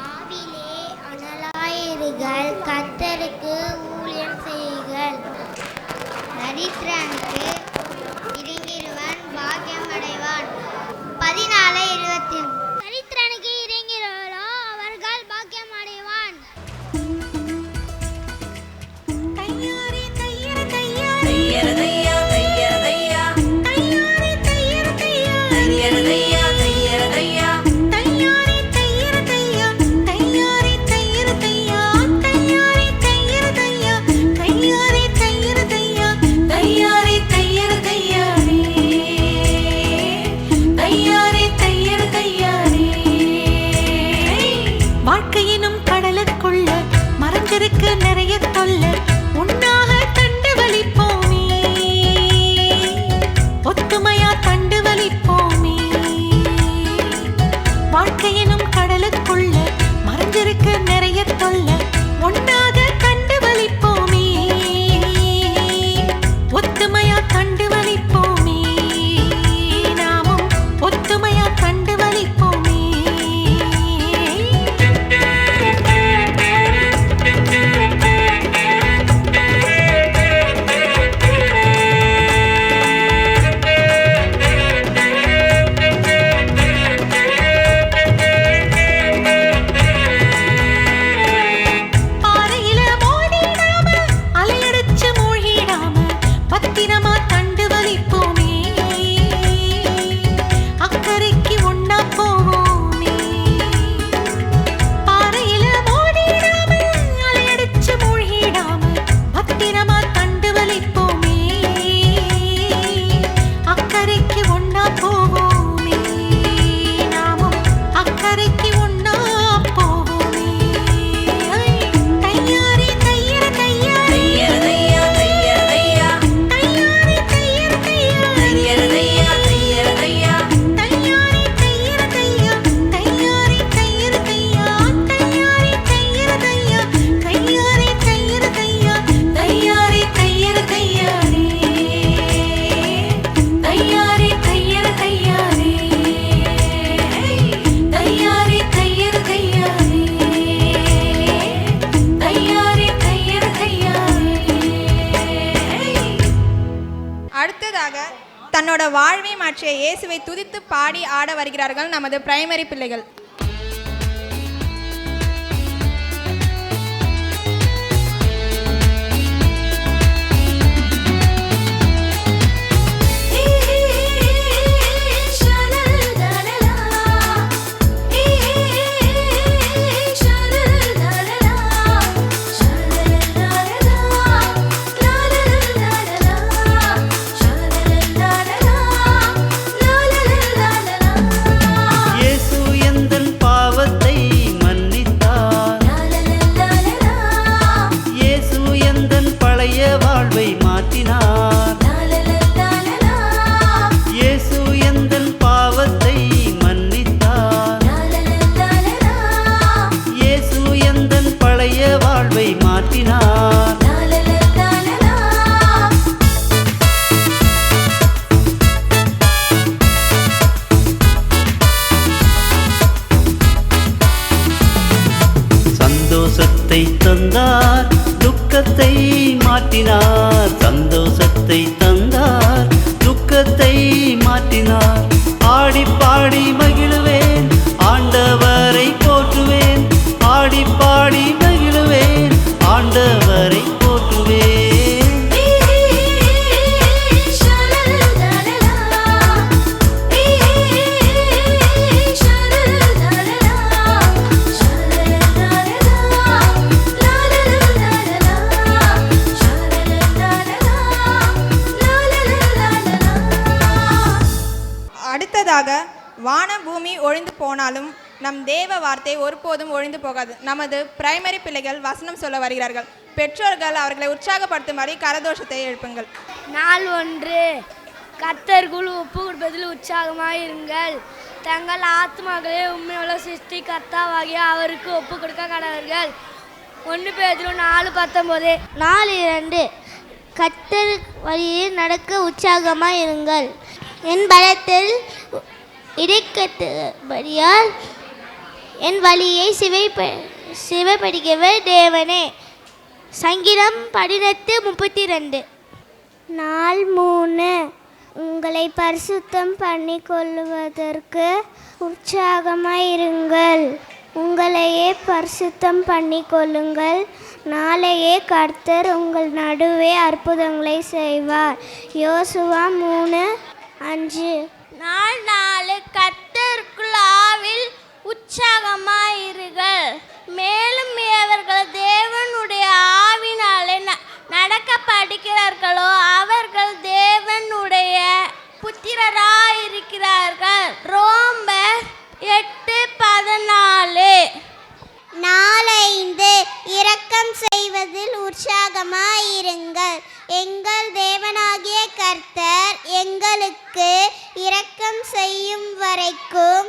[SPEAKER 8] ஆவிலே அனலாயிருங்கள், கர்த்தருக்கு ஊழியம் செய்யுங்கள். தரித்திரனுக்கு இறங்கிடுவன் பாக்கியம் அடைவான். 14:20. தரித்திரனுக்கு இறங்கிறவரோ அவர்கள் பாக்கியம் அடைவான். தையாரி தையர தையா தையர தையா தையர தையா தையாரி தையர தையா தையர தையா தையர தையா தையாரி தையர தையா தையாரி தையர தையா தையாரி
[SPEAKER 1] தன்னோட வாழ்வை மாற்றிய இயேசுவை துதித்து பாடி ஆட வருகிறார்கள் நமது பிரைமரி பிள்ளைகள்.
[SPEAKER 9] சந்தோஷத்தை தந்தார், துக்கத்தை மாற்றினார். சந்தோஷத்தை தந்தார், துக்கத்தை மாற்றினார். ஆடி பாடி மகிழுவேன், ஆண்டவரை போற்றுவேன். ஆடி பாடி மகிழுவேன், ஆண்டவரை போற்றுவேன்.
[SPEAKER 1] அடுத்ததாக வான பூமி ஒழிந்து போனாலும் நம் தேவ வார்த்தை ஒருபோதும் ஒழிந்து போகாது. நமது பிரைமரி பிள்ளைகள் வசனம் சொல்ல வருகிறார்கள். பெற்றோர்கள் அவர்களை உற்சாகப்படுத்துமாறு கரதோஷத்தை எழுப்புங்கள்.
[SPEAKER 10] நாள் 1 கர்த்தருக்குள் ஒப்பு கொடுப்பதில் உற்சாகமாக இருங்கள். தங்கள் ஆத்மாக்களே உண்மையுள்ள சிருஷ்டி கர்த்தாவாகிய அவருக்கு ஒப்பு கொடுக்க கடவர்கள். 1 பேதுரு 4:19. நாள் 2 கர்த்தர் வழியில் நடக்க உற்சாகமாக இருங்கள். என் பலத்தில் இடைக்கட்டுபடியால் என் வழியை சிவைப்படுகிறவர் தேவனே. சங்கீதம் 18:32. நாள் 3 உங்களை பரிசுத்தம் பண்ணி கொள்வதற்கு உற்சாகமாயிருங்கள். உங்களையே பரிசுத்தம் பண்ணி கொள்ளுங்கள். நாளையே கர்த்தர் உங்கள் நடுவே அற்புதங்களை செய்வார். யோசுவா 3:5. நாள் 4 கர்த்தருக்குள் ஆவில் உற்சாகமாயிருங்கள். மேலும் அவர்கள் தேவனுடைய ஆவினாலே நடக்க படிக்கிறார்களோ அவர்கள் தேவனுடைய புத்திரராயிருக்கிறார்கள். ரோமர் 8:14. நாள் 5 இரக்கம் செய்வதில் உற்சாகமாயிருங்கள். எங்கள் தேவனாகிய கர்த்தர் எங்களுக்கு இரக்கம் செய்யும் வரைக்கும்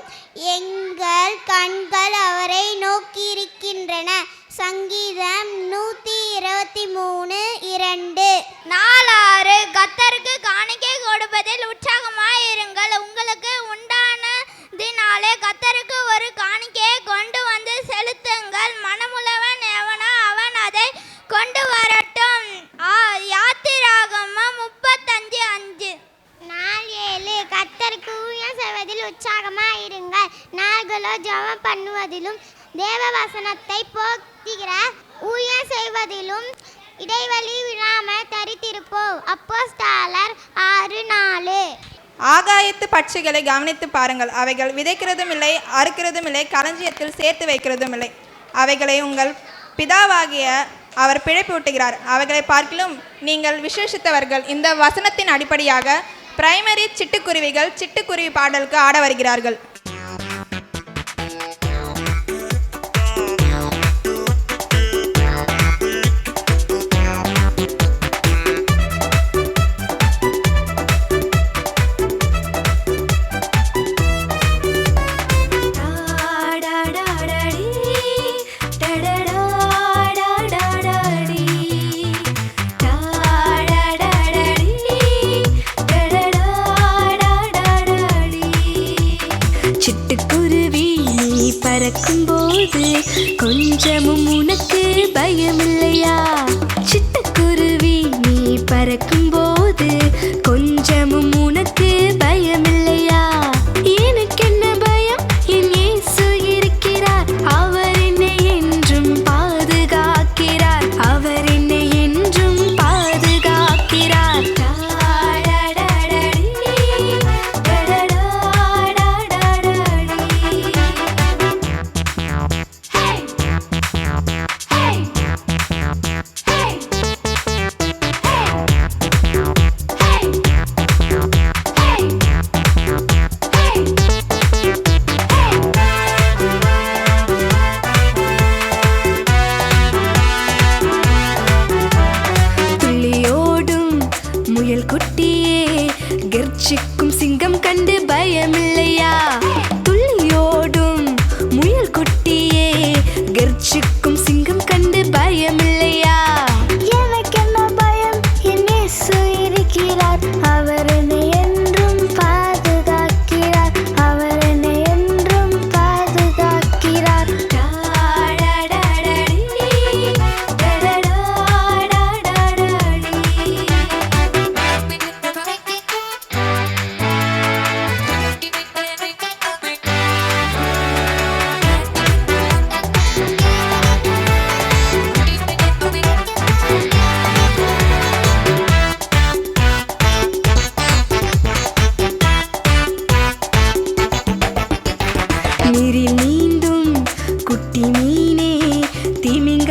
[SPEAKER 10] எங்கள் கண்கள் அவரை நோக்கியிருக்கின்றன. சங்கீதம் 123:2. நாள் 6 கர்த்தருக்கு காணிக்கை கொடுப்பதில் உற்சாகமாயிருங்கள். உங்களுக்கு உண்டானதினாலே கர்த்தருக்கு ஒரு காணிக்கையை கொண்டு வந்து செலுத்துங்கள். மனமுள்ளவன் எவனோ அவன் அதை கொண்டு வரட்டும். யாத்திராகமம் 35:5. நாள் 7 கர்த்தருக்கு ஊழியம் செய்வதில் உற்சாகமாயிருங்கள். நாள்களோ ஜெபம் பண்ணுவதிலும் தேவ வசனத்தை போதிக்கிற ஊழியம் செய்வதிலும் இடைவெளி விடாமல் தரித்திருப்போம். அப்போஸ்தலர் 6:4.
[SPEAKER 1] ஆகாயத்து பட்சிகளை கவனித்து பாருங்கள். அவைகள் விதைக்கிறதும் இல்லை, அறுக்கிறதும் இல்லை, களஞ்சியத்தில் சேர்த்து வைக்கிறதும் இல்லை. அவைகளை உங்கள் பிதாவாகிய அவர் பிழைப்பூட்டுகிறார். அவைகளை பார்க்கிலும் நீங்கள் விசேஷித்தவர்கள். இந்த வசனத்தின் அடிப்படையாக பிரைமரி சிட்டுக்குருவிகள் சிட்டுக்குருவி பாடலுக்கு ஆட வருகிறார்கள்.
[SPEAKER 8] பறக்கும்போது கொஞ்சமும் உனக்கு பயமில்லையா? சிட்டுக்குருவி நீ பறக்கும்போது கொஞ்சமும் உனக்கு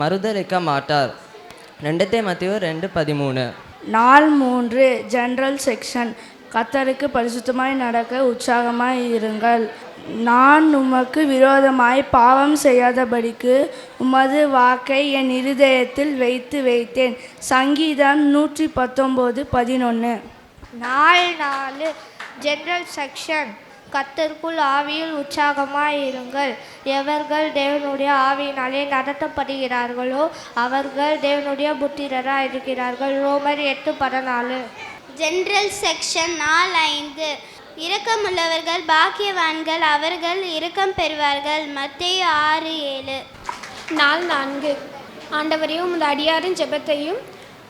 [SPEAKER 11] மறுதலிக்க மாட்டார். 2 தீமோத்தேயு 2:13.
[SPEAKER 12] நாள் 3 ஜெனரல் செக்ஷன். கர்த்தருக்கு பரிசுத்தமாய் நடக்க உற்சாகமாய் இருங்கள். நான் உமக்கு விரோதமாய் பாவம் செய்யாதபடிக்கு உமது வாக்கை என் இருதயத்தில் வைத்தேன். சங்கீதம் 119:11.
[SPEAKER 10] நாள் 4 ஜெனரல் செக்ஷன். கர்த்தருக்குள் ஆவியில் உற்சாகமாய் இருங்கள். எவர்கள் தேவனுடைய ஆவியினாலே நடத்தப்படுகிறார்களோ அவர்கள் தேவனுடைய புத்திரராக இருக்கிறார்கள். ரோமர் 8:14.
[SPEAKER 8] General section. நாள் 5 இரக்கமுள்ளவர்கள் பாக்கியவான்கள், அவர்கள் இரக்கம் பெறுவார்கள். மத்தேயு 6:7.
[SPEAKER 13] நாள் 4 ஆண்டவரே, உமது அடியாரின் ஜெபத்தையும்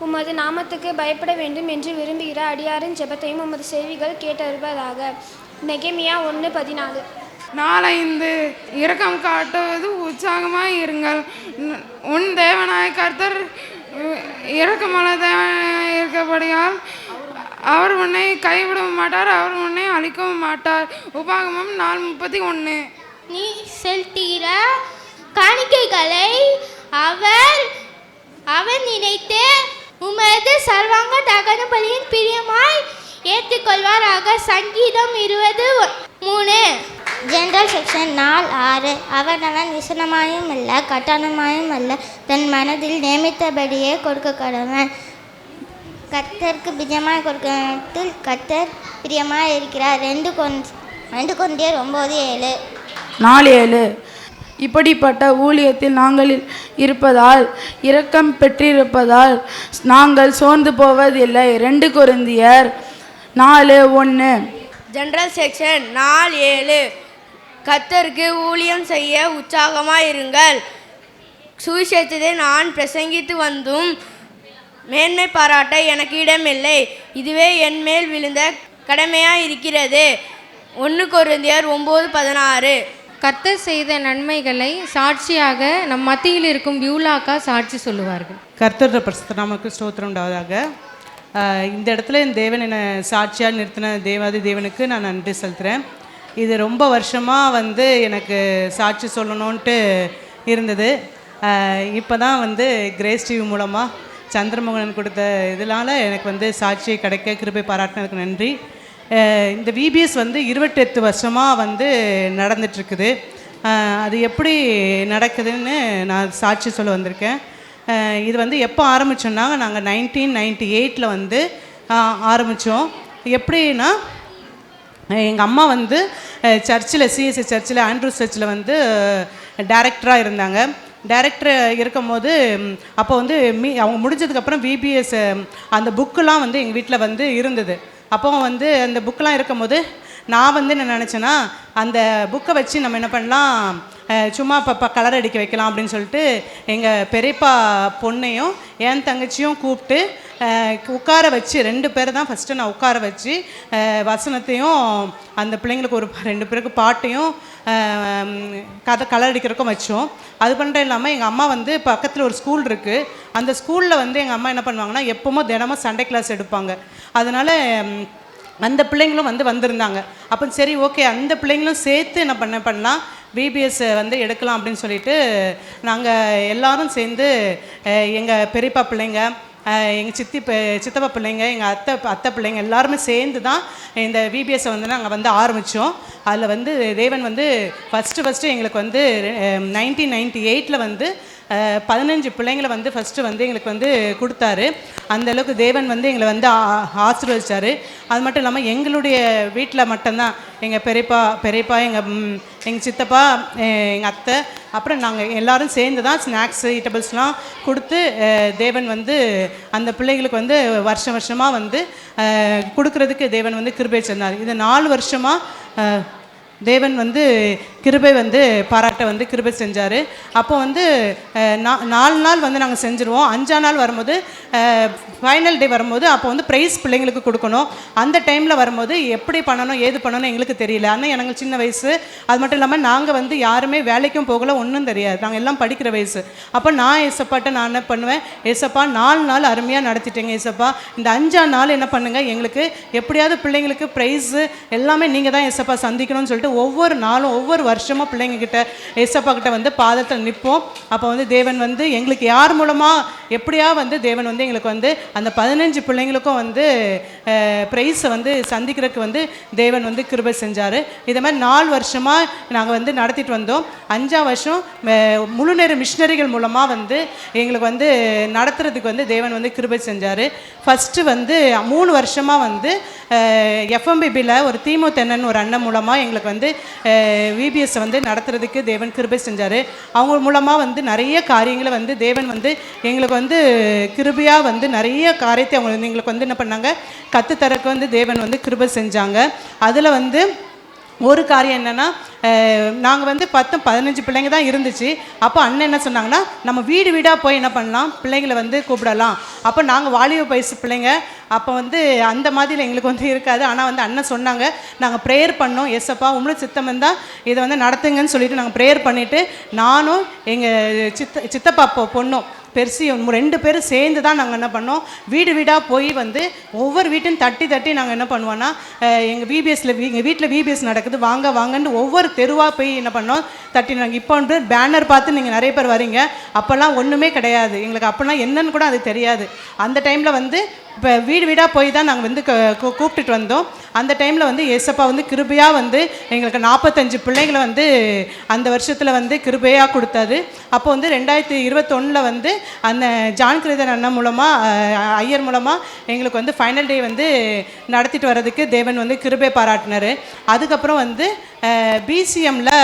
[SPEAKER 13] உமது நாமத்துக்கு பயப்பட வேண்டும் என்று விரும்புகிற அடியாரின் ஜெபத்தையும் உமது செவிகள் கேட்டறிவதாக. நெகேமியா 1:14.
[SPEAKER 14] நாள் 5 இரக்கம் காட்டுவது உற்சாகமாய் இருங்கள். உன் தேவனாய கர்த்தர் இரக்கமுள்ள தேவனாய் இருக்கபடியால் அவர் உன்னை கைவிட மாட்டார், அவர் உன்னை அழிக்கவும் மாட்டார். உபாகமம் 4:31.
[SPEAKER 8] நீ செலுத்துகிற காணிக்கைகளை அவர் நினைத்து உமது சர்வாங்க தகன பலியின் பிரியமாய் ஏற்றுக்கொள்வாராக. சங்கீதம் 20:3.
[SPEAKER 10] General section. நாள் 6 அவர் நலன் விசனமாயும் அல்ல கட்டாணமாயும் அல்ல, தன் மனதில் நியமித்தபடியே கொடுக்க கடவன். கர்த்தருக்கு பிரியமாய் கொடுக்கத்தில் கர்த்தர் பிரியமாய் இருக்கிறார். 2 கொரிந்தியர் 9:7.
[SPEAKER 14] நாள் 7 இப்படிப்பட்ட ஊழியத்தில் நாங்கள் இருப்பதால் இரக்கம் பெற்றிருப்பதால் நாங்கள் சோர்ந்து போவதில்லை. 2 கொரிந்தியர் 4:1.
[SPEAKER 15] General section. நாள் 7 கர்த்தருக்கு ஊழியம் செய்ய உற்சாகமாக இருங்கள். சுவிசேஷத்தை நான் பிரசங்கித்து வந்தும் மேன்மை பாராட்ட எனக்கு இடமில்லை. இதுவே என் மேல் விழுந்த கடமையாக இருக்கிறது. 1 கொரிந்தியர் 9:16.
[SPEAKER 5] கர்த்தர் செய்த நன்மைகளை சாட்சியாக நம் மத்தியில் இருக்கும் பியூலாக்கா சாட்சி சொல்லுவார்கள்.
[SPEAKER 16] கர்த்தர் பரிசுத்த நாமத்துக்கு ஸ்தோத்திரம் உண்டாவதாக. இந்த இடத்துல என் தேவன் என்னை சாட்சியாக நிறுத்தின தேவாதி தேவனுக்கு நான் நன்றி செலுத்துகிறேன். இது ரொம்ப வருஷமாக எனக்கு சாட்சி சொல்லணுன்ட்டு இருந்தது. இப்போ தான் கிரேஸ் டிவி மூலமாக சந்திரமோகன் கொடுத்த இதனால் எனக்கு சாட்சி கிடைக்க கிருபை பாராட்டினதுக்கு நன்றி. இந்த விபிஎஸ் 28 வருஷமாக நடந்துட்டுருக்குது. அது எப்படி நடக்குதுன்னு நான் சாட்சி சொல்ல வந்திருக்கேன். இது எப்போ ஆரம்பித்தோன்னா நாங்கள் 1998 ஆரம்பித்தோம். எப்படின்னா எங்கள் அம்மா சர்ச்சில் சிஎஸ்சி சர்ச்சில் ஆண்ட்ரூஸ் சர்ச்சில் டைரக்டராக இருந்தாங்க. டைரக்டர் இருக்கும்போது அப்போ அவங்க முடிஞ்சதுக்கப்புறம் விபிஎஸ் அந்த புக்கெலாம் எங்கள் வீட்டில் இருந்தது. அப்போ அந்த புக்கெலாம் இருக்கும்போது நான் என்ன நினச்சேன்னா அந்த புக்கை வச்சு நம்ம என்ன பண்ணலாம், சும்மா கலர் அடிக்க வைக்கலாம் அப்படின்னு சொல்லிட்டு எங்கள் பெரியப்பா பொண்ணையும் என் தங்கச்சியும் கூப்பிட்டு உட்கார வச்சு 2 பேரை தான் ஃபஸ்ட்டு நான் உட்கார வச்சு வசனத்தையும் அந்த பிள்ளைங்களுக்கு ஒரு 2 பேருக்கு பாட்டையும் கலர் அடிக்கிறதுக்கும் வச்சோம். அது பண்ணுற இல்லாமல் எங்கள் அம்மா பக்கத்தில் ஒரு ஸ்கூல் இருக்குது. அந்த ஸ்கூலில் எங்கள் அம்மா என்ன பண்ணுவாங்கன்னா எப்போமோ தினமும் சண்டே கிளாஸ் எடுப்பாங்க. அதனால் அந்த பிள்ளைங்களும் வந்திருந்தாங்க. அப்போ சரி ஓகே அந்த பிள்ளைங்களும் சேர்த்து என்ன பண்ணலாம் விபிஎஸ் எடுக்கலாம் அப்படின்னு சொல்லிட்டு நாங்கள் எல்லாரும் சேர்ந்து எங்கள் பெரியப்பா பிள்ளைங்க, எங்கள் சித்தப்பா பிள்ளைங்க, எங்கள் அத்தை பிள்ளைங்க எல்லாருமே சேர்ந்து தான் இந்த விபிஎஸ்ஸை நாங்கள் ஆரம்பித்தோம். அதில் தேவன் ஃபஸ்ட்டு எங்களுக்கு 1998 15 பிள்ளைங்களை ஃபஸ்ட்டு எங்களுக்கு கொடுத்தாரு. அந்தளவுக்கு தேவன் எங்களை ஆசீர்வதிச்சார். அது மட்டும் இல்லாமல் எங்களுடைய வீட்டில் மட்டும்தான் எங்கள் பெரியப்பா எங்கள் சித்தப்பா, எங்கள் அத்தை, அப்புறம் நாங்கள் எல்லோரும் சேர்ந்து தான் ஸ்நாக்ஸு ஈட்டபிள்ஸ்லாம் கொடுத்து தேவன் அந்த பிள்ளைங்களுக்கு வருஷமாக கொடுக்கறதுக்கு தேவன் கிருபை செஞ்சார். இது 4 வருஷமாக தேவன் கிருபை பாராட்ட கிருபை செஞ்சார். அப்போ 4 நாள் நாங்கள் செஞ்சுருவோம். 5ஆம் நாள் வரும்போது ஃபைனல் டே வரும்போது அப்போ ப்ரைஸ் பிள்ளைங்களுக்கு கொடுக்கணும். அந்த டைமில் வரும்போது எப்படி பண்ணணும் ஏது பண்ணணும் எங்களுக்கு தெரியல. ஆனால் எனக்கு சின்ன வயசு. அது மட்டும் இல்லாமல் நாங்கள் யாருமே வேலைக்கும் போகல, ஒன்றும் தெரியாது. நாங்கள் எல்லாம் படிக்கிற வயசு. அப்போ நான் ஏசப்பாட்ட நான் என்ன பண்ணுவேன், ஏசப்பா 4 நாள் அருமையாக நடத்திட்டேங்க ஏசப்பா, இந்த 5ஆம் நாள் என்ன பண்ணுங்கள் எங்களுக்கு எப்படியாவது பிள்ளைங்களுக்கு ப்ரைஸு எல்லாமே நீங்கள் தான் ஏசப்பா சந்திக்கணும்னு சொல்லிட்டு ஒவ்வொரு நாளும் ஒவ்வொரு வருஷமும் பிள்ளைங்கக்கிட்ட ஏசப்பா கிட்ட வந்து பாதத்தில் நிற்போம். அப்போ வந்து தேவன் வந்து எங்களுக்கு யார் மூலமாக எப்படியா வந்து தேவன் வந்து எங்களுக்கு வந்து அந்த 15 பிள்ளைங்களுக்கும் வந்து ப்ரைஸை வந்து சந்திக்கிறதுக்கு வந்து தேவன் வந்து கிருபை செஞ்சார். இதே மாதிரி 4 வருஷமாக நாங்கள் வந்து நடத்திட்டு வந்தோம். 5ஆம் வருஷம் முழு நேர மிஷினரிகள் மூலமாக வந்து எங்களுக்கு வந்து நடத்துறதுக்கு வந்து தேவன் வந்து கிருபை செஞ்சார். ஃபஸ்ட்டு வந்து 3 வருஷமாக வந்து எஃப்எம்பிபியில் ஒரு தென்னன் ஒரு அண்ணன் மூலமாக எங்களுக்கு வந்து விபிஎஸ் வந்து நடத்துறதுக்கு தேவன் கிருபை செஞ்சார். அவங்க மூலமாக வந்து நிறைய காரியங்களை வந்து தேவன் வந்து எங்களுக்கு வந்து கிருபையாக வந்து நிறைய காரியத்தை அவங்க வந்து எங்களுக்கு வந்து என்ன பண்ணாங்க, கற்றுத்தரக்கு வந்து தேவன் வந்து கிருபை செஞ்சாங்க. அதில் வந்து ஒரு காரியம் என்னென்னா, நாங்கள் வந்து 10-15 பிள்ளைங்க தான் இருந்துச்சு. அப்போ அண்ணன் என்ன சொன்னாங்கன்னா, நம்ம வீடு வீடாக போய் என்ன பண்ணலாம், பிள்ளைங்களை வந்து கூப்பிடலாம். அப்போ நாங்கள் வாலிப வயசு பிள்ளைங்க, அப்போ வந்து அந்த மாதிரி எங்களுக்கு வந்து இருக்காது. ஆனால் வந்து அண்ணன் சொன்னாங்க, நாங்கள் ப்ரேயர் பண்ணோம், எஸ்ஸப்பா உங்களுக்கு சித்தம் இருந்தால் இதை வந்து நடத்துங்கன்னு சொல்லிட்டு நாங்கள் ப்ரேயர் பண்ணிவிட்டு, நானும் எங்கள் சித்தப்பா பொண்ணும் பெருசி 2 பேரும் சேர்ந்து தான் நாங்கள் என்ன பண்ணோம், வீடு வீடாக போய் வந்து ஒவ்வொரு வீட்டையும் தட்டி நாங்கள் என்ன பண்ணுவோன்னா, எங்கள் வீட்டில் விபிஎஸ் நடக்குது, வாங்கன்னு ஒவ்வொரு தெருவாக போய் என்ன பண்ணோம், தட்டினாங்க. இப்போ வந்து பேனர் பார்த்து நீங்கள் நிறைய பேர் வரீங்க, அப்போல்லாம் ஒன்றுமே கிடையாது எங்களுக்கு, அப்போல்லாம் என்னன்னு கூட அது தெரியாது. அந்த டைமில் வந்து இப்போ வீடு வீடாக போய் தான் நாங்கள் வந்து கூப்பிட்டுட்டு வந்தோம். அந்த டைமில் வந்து ஏசப்பா வந்து கிருபையாக வந்து எங்களுக்கு 45 பிள்ளைங்களை வந்து அந்த வருஷத்தில் வந்து கிருபையாக கொடுத்தாது. அப்போ வந்து 2021 வந்து அந்த ஜான் கிரீதர் அண்ணன் மூலமாக ஐயர் மூலமாக எங்களுக்கு வந்து ஃபைனல் டே வந்து நடத்திட்டு வர்றதுக்கு தேவன் வந்து கிருபை பாராட்டினார். அதுக்கப்புறம் வந்து பிசிஎம்மில்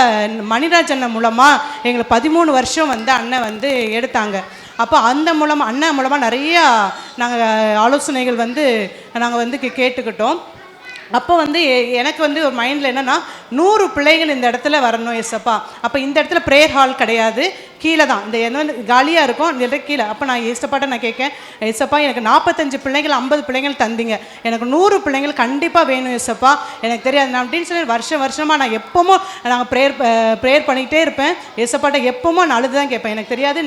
[SPEAKER 16] மணிராஜ் அண்ணன் மூலமாக எங்களுக்கு 13 வருஷம் வந்து அண்ணன் வந்து எடுத்தாங்க. அப்போ அந்த மூலமாக அண்ணன் மூலமாக நிறையா நாங்கள் ஆலோசனைகள் வந்து நாங்கள் வந்து கேட்டுக்கிட்டோம். அப்போ வந்து எனக்கு வந்து ஒரு மைண்டில் என்னென்னா, 100 பிள்ளைகள் இந்த இடத்துல வரணும் ஏசப்பா. அப்போ இந்த இடத்துல ப்ரேயர் ஹால் கிடையாது, கீழே தான் இந்த என்ன காலியாக இருக்கும், இந்த இடத்துல கீழே. அப்போ நான் ஏசப்பாட்ட நான் கேட்கேன், ஏசப்பா எனக்கு 45 பிள்ளைகள் 50 பிள்ளைகள் தந்தீங்க, எனக்கு 100 பிள்ளைகள் கண்டிப்பாக வேணும் ஏசப்பா, எனக்கு தெரியாது நான் அப்படின்னு சொல்லி வருஷமாக நான் எப்போவும் நாங்கள் ப்ரேயர் பண்ணிக்கிட்டே இருப்பேன். ஏசப்பாட்ட எப்போவும் நான் அழுது தான் கேட்பேன், எனக்கு தெரியாது,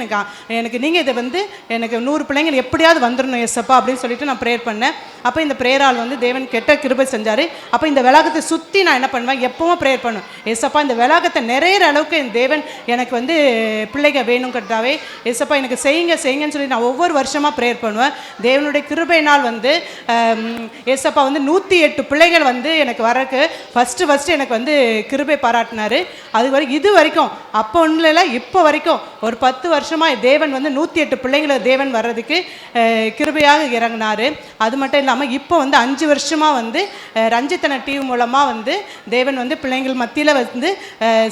[SPEAKER 16] எனக்கு நீங்கள் இதை வந்து எனக்கு 100 பிள்ளைங்கள் எப்படியாவது வந்துடணும் ஏசப்பா அப்படின்னு சொல்லிட்டு நான் ப்ரேயர் பண்ணேன். அப்போ இந்த ப்ரேயர் ஹால் வந்து தேவன் கெட்ட கிருபை செஞ்சார். அப்போ இந்த வளாகத்தை சுற்றி நான் என்ன பண்ணுவேன், எப்பவும் ப்ரேயர் பண்ணுவேன், ஏசப்பா இந்த வளாகத்தை நிறையிற அளவுக்கு என் தேவன் எனக்கு வந்து பிள்ளைங்க வேணும் கட்டாவே, ஏசப்பா எனக்கு செய்யுங்கன்னு சொல்லி நான் ஒவ்வொரு வருஷமாக ப்ரேயர் பண்ணுவேன். தேவனுடைய கிருபையினால் வந்து ஏசப்பா வந்து 108 பிள்ளைகள் வந்து எனக்கு வரக்கு ஃபஸ்ட்டு எனக்கு வந்து கிருபை பாராட்டினார். இது வரைக்கும் அப்போ ஒன்றும் இல்லை, இப்போ வரைக்கும் ஒரு 10 வருஷமாக தேவன் வந்து 108 பிள்ளைங்களை தேவன் வர்றதுக்கு கிருபையாக இறங்கினார். அது மட்டும் இல்லாமல் இப்போ வந்து 5 வருஷமாக வந்து ரஞ்சித்தன டிவி மூலமாக வந்து தேவன் வந்து பிள்ளைங்கள் மத்தியில் வந்து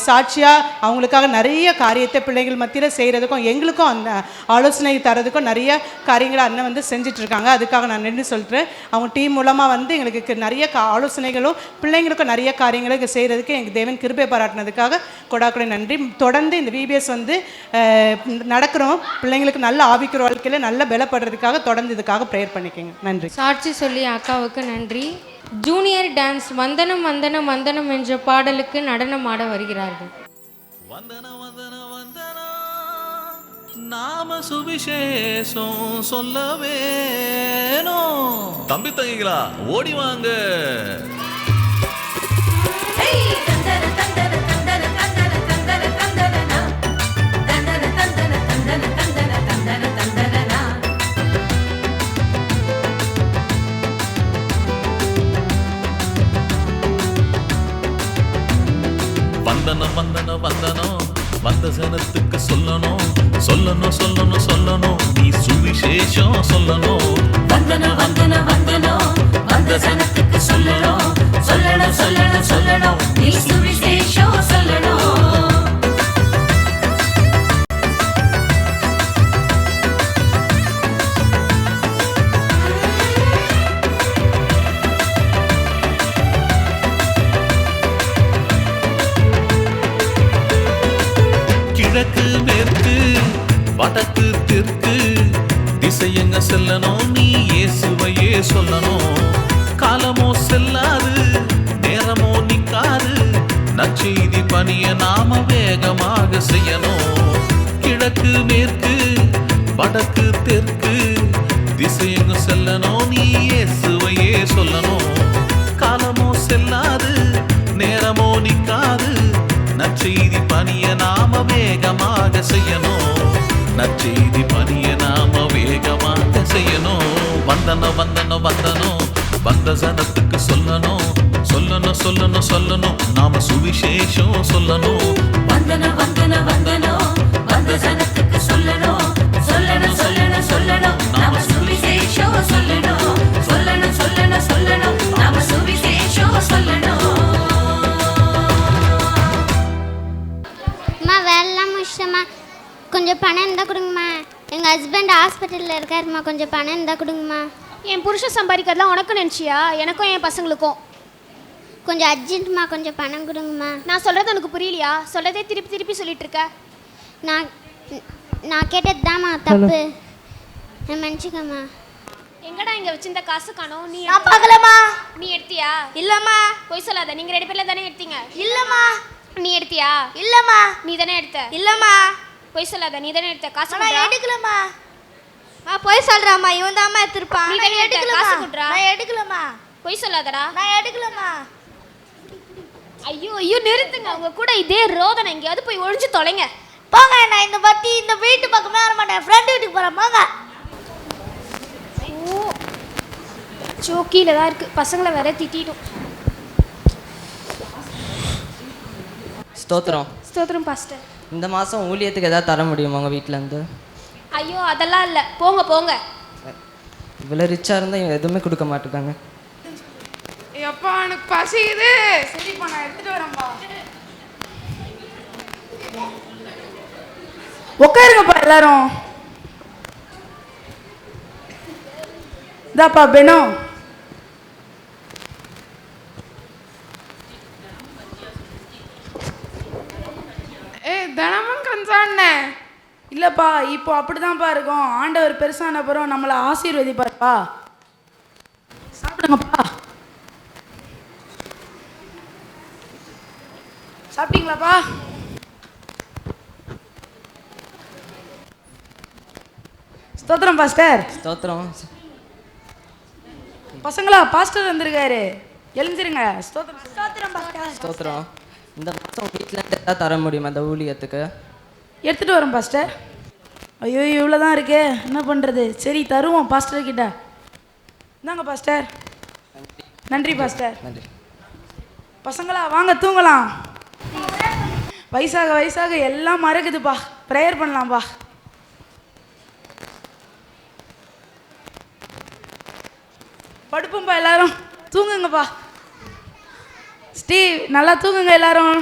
[SPEAKER 16] சாட்சியாக அவங்களுக்காக நிறைய காரியத்தை பிள்ளைகள் மத்தியில் செய்கிறதுக்கும் எங்களுக்கும் அந்த ஆலோசனை தரதுக்கும் நிறைய காரியங்களை அண்ணன் வந்து செஞ்சிட்ருக்காங்க. அதுக்காக நான் நின்று சொல்கிறேன். அவங்க டீம் மூலமாக வந்து எங்களுக்கு நிறைய ஆலோசனைகளும் பிள்ளைங்களுக்கும் நிறைய காரியங்களை செய்கிறதுக்கு எங்கள் தேவன் கிருபை பாராட்டினதுக்காக கொடாக்குடைய நன்றி. தொடர்ந்து இந்த விபிஎஸ் வந்து நடக்கிறோம், பிள்ளைங்களுக்கு நல்ல ஆவிக்கிற வாழ்க்கையில் நல்ல பலப்படுறதுக்காக தொடர்ந்து இதுக்காக ப்ரேயர் பண்ணிக்கோங்க. நன்றி.
[SPEAKER 5] சாட்சி சொல்லி அக்காவுக்கு நன்றி. ஜூனியர் டான்ஸ் வந்தனம் வந்தனம் வந்தனம் என்ற பாடலுக்கு நடனம் ஆட வருகிறார்கள்.
[SPEAKER 17] நாம சுவிசேஷம் சொல்ல வேணும். தம்பி தங்கிகளா ஓடி வாங்க. வந்தனம் வந்தனம் வந்தனம் வந்த சனத்துக்கு சொல்லணும் சொல்லணும் சொல்லணும் சொல்லணும், நீ சுவிசேஷம் சொல்லணும். வந்தனம் வந்தனம் வந்தனம் வந்த சனத்துக்கு சொல்லணும் சொல்லணும் சொல்லணும் சொல்லணும், நீ சுவிசேஷம் சொல்லணும். கிழக்கு மேற்கு வடக்கு தெற்கு திசையங்க செல்லணும், நீ இயேசுவையே சொல்லணும். காலமோ செல்லாது நேரமோ நிக்காது, நற்செய்தி பணிய நாம வேகமாக செய்யணும். கிழக்கு மேற்கு வடக்கு தெற்கு திசையங்க செல்லணும், நீ இயேசுவையே சொல்லணும். காலமோ செல்லாது நேரமோ நிக்காது, வேகமாக செய்யணும், நற்செய்தி பணிய நாம வேகமாக செய்யணும். வந்தனம் வந்தனம் வந்தனம் வந்த ஜனத்துக்கு சொல்லணும், சொல்லணும் சொல்லணும் சொல்லணும், நாம சுவிசேஷம் சொல்லணும்.
[SPEAKER 8] வந்தனம் வந்தனம் வந்தனம் வந்த ஜனத்துக்கு சொல்லணும், சொல்லணும் சொல்லணும் சொல்லணும், நாம சுவிசேஷம் சொல்லணும், சொல்லணும் சொல்லணும் சொல்லணும், நாம சுவிசேஷம் சொல்லணும்.
[SPEAKER 18] அம்மா வேலைலாம் முடிச்சிட்டம்மா, கொஞ்சம் பணம் இருந்தால் கொடுங்கம்மா. எங்கள் ஹஸ்பண்ட் ஹாஸ்பிட்டலில் இருக்காருமா, கொஞ்சம் பணம் இருந்தால் கொடுங்கம்மா.
[SPEAKER 13] என் புருஷன் சம்பாதிக்கிறதுலாம் உனக்கு நினச்சியா? எனக்கும் என் பசங்களுக்கும்.
[SPEAKER 18] கொஞ்சம் அர்ஜென்ட்மா, கொஞ்சம் பணம் கொடுங்கம்மா.
[SPEAKER 13] நான் சொல்கிறது உனக்கு புரியலையா? சொல்லதே திருப்பி திருப்பி சொல்லிட்டு இருக்க.
[SPEAKER 18] நான் கேட்டது தாம்மா தப்பு, மன்னிச்சுக்கம்மா.
[SPEAKER 13] எங்கடா இங்கே வச்சிருந்த காசு காணோம்? நீ
[SPEAKER 10] நான் பார்க்கலம்மா.
[SPEAKER 13] நீ எடுத்தியா?
[SPEAKER 10] இல்லம்மா.
[SPEAKER 13] போய் சொல்லாத, நீங்கள் 2 பேர்ல தானே எடுத்தீங்க.
[SPEAKER 10] இல்லம்மா.
[SPEAKER 13] நீ எடுத்தியா?
[SPEAKER 10] இல்லம்மா.
[SPEAKER 13] நீ தானே எடுத்த?
[SPEAKER 10] இல்லம்மா.
[SPEAKER 13] போய் சொல்லாத, நீ தானே எடுத்த. காசு
[SPEAKER 10] நான் எடுக்கலம்மா. போய் சொல்றாம்மா, இவன் தான்மா எடுத்துருப்பான்.
[SPEAKER 13] நீ தானே எடுத்த. காசு குடுறா.
[SPEAKER 10] நான் எடுக்கலம்மா.
[SPEAKER 13] போய் சொல்லாதடா.
[SPEAKER 10] நான் எடுக்கலம்மா.
[SPEAKER 13] ஐயோ ஐயோ நிறுத்துங்க, உங்க கூட இதே ரோதனை. எங்கேயாவது போய் ஒழிஞ்சு தொலைங்க.
[SPEAKER 10] போங்க, நான் இந்த வீட்டு பக்கமே வர மாட்டேன். ஃப்ரெண்ட் வீட்டுக்கு போறேன், போங்க.
[SPEAKER 13] சோக்கியில தான் இருக்கு, பசங்களை வேற திட்டிடும்.
[SPEAKER 11] ஸ்தோத்திரம்.
[SPEAKER 13] ஸ்தோத்திரம் பாஸ்டர்.
[SPEAKER 11] இந்த மாதம் ஊழியத்துக்கு எதாவது தர முடியுமா உங்கள் வீட்டிலேருந்து?
[SPEAKER 13] ஐயோ அதெல்லாம் இல்லை, போங்க போங்க.
[SPEAKER 11] இவ்வளோ ரிச்சாக இருந்தால் இவங்க எதுவுமே கொடுக்க மாட்டேங்காங்க.
[SPEAKER 14] எப்பா எனக்கு பசிக்குது. சரிப்பா, நான் எடுத்துட்டு வரேன்ப்பா. உட்காருங்கப்பா எல்லாரும். இதாப்பா பெனோ. தினமும் கன்சாண்ணே. இல்லைப்பா, இப்போ அப்படிதான்ப்பா இருக்கும். ஆண்டவர் பெருசான அப்புறம் நம்மளை ஆசீர்வதிப்பார்ப்பா. சாப்பிடுங்கப்பா. சாப்பிட்டீங்களாப்பா? ஸ்தோத்திரம் பாஸ்டர்.
[SPEAKER 11] ஸ்தோத்திரம்.
[SPEAKER 14] பசங்களா, பாஸ்டர் வந்திருக்காரு, எழுந்திருங்க. ஸ்தோத்திரம்.
[SPEAKER 10] ஸ்தோத்திரம் பாஸ்டர்.
[SPEAKER 11] ஸ்தோத்திரம். இந்த மாதம் வீட்டிலேருந்து எதாவது தர முடியுமா அந்த ஊழியத்துக்கு?
[SPEAKER 14] எடுத்துகிட்டு வரோம் பாஸ்டர். ஐயோ இவ்வளோ தான் இருக்கே, என்ன பண்ணுறது? சரி தருவோம் பாஸ்டர் கிட்ட. இந்தாங்க பாஸ்டர். நன்றி பாஸ்டர்.
[SPEAKER 11] நன்றி.
[SPEAKER 14] பசங்களா வாங்க தூங்கலாம். வயசாக வயசாக எல்லாம் மறக்குதுப்பா. ப்ரேயர் பண்ணலாம்ப்பா. படுப்போம்ப்பா எல்லாரும். தூங்குங்கப்பா. ஸ்டீவ் நல்லா தூங்குங்க எல்லாரும்.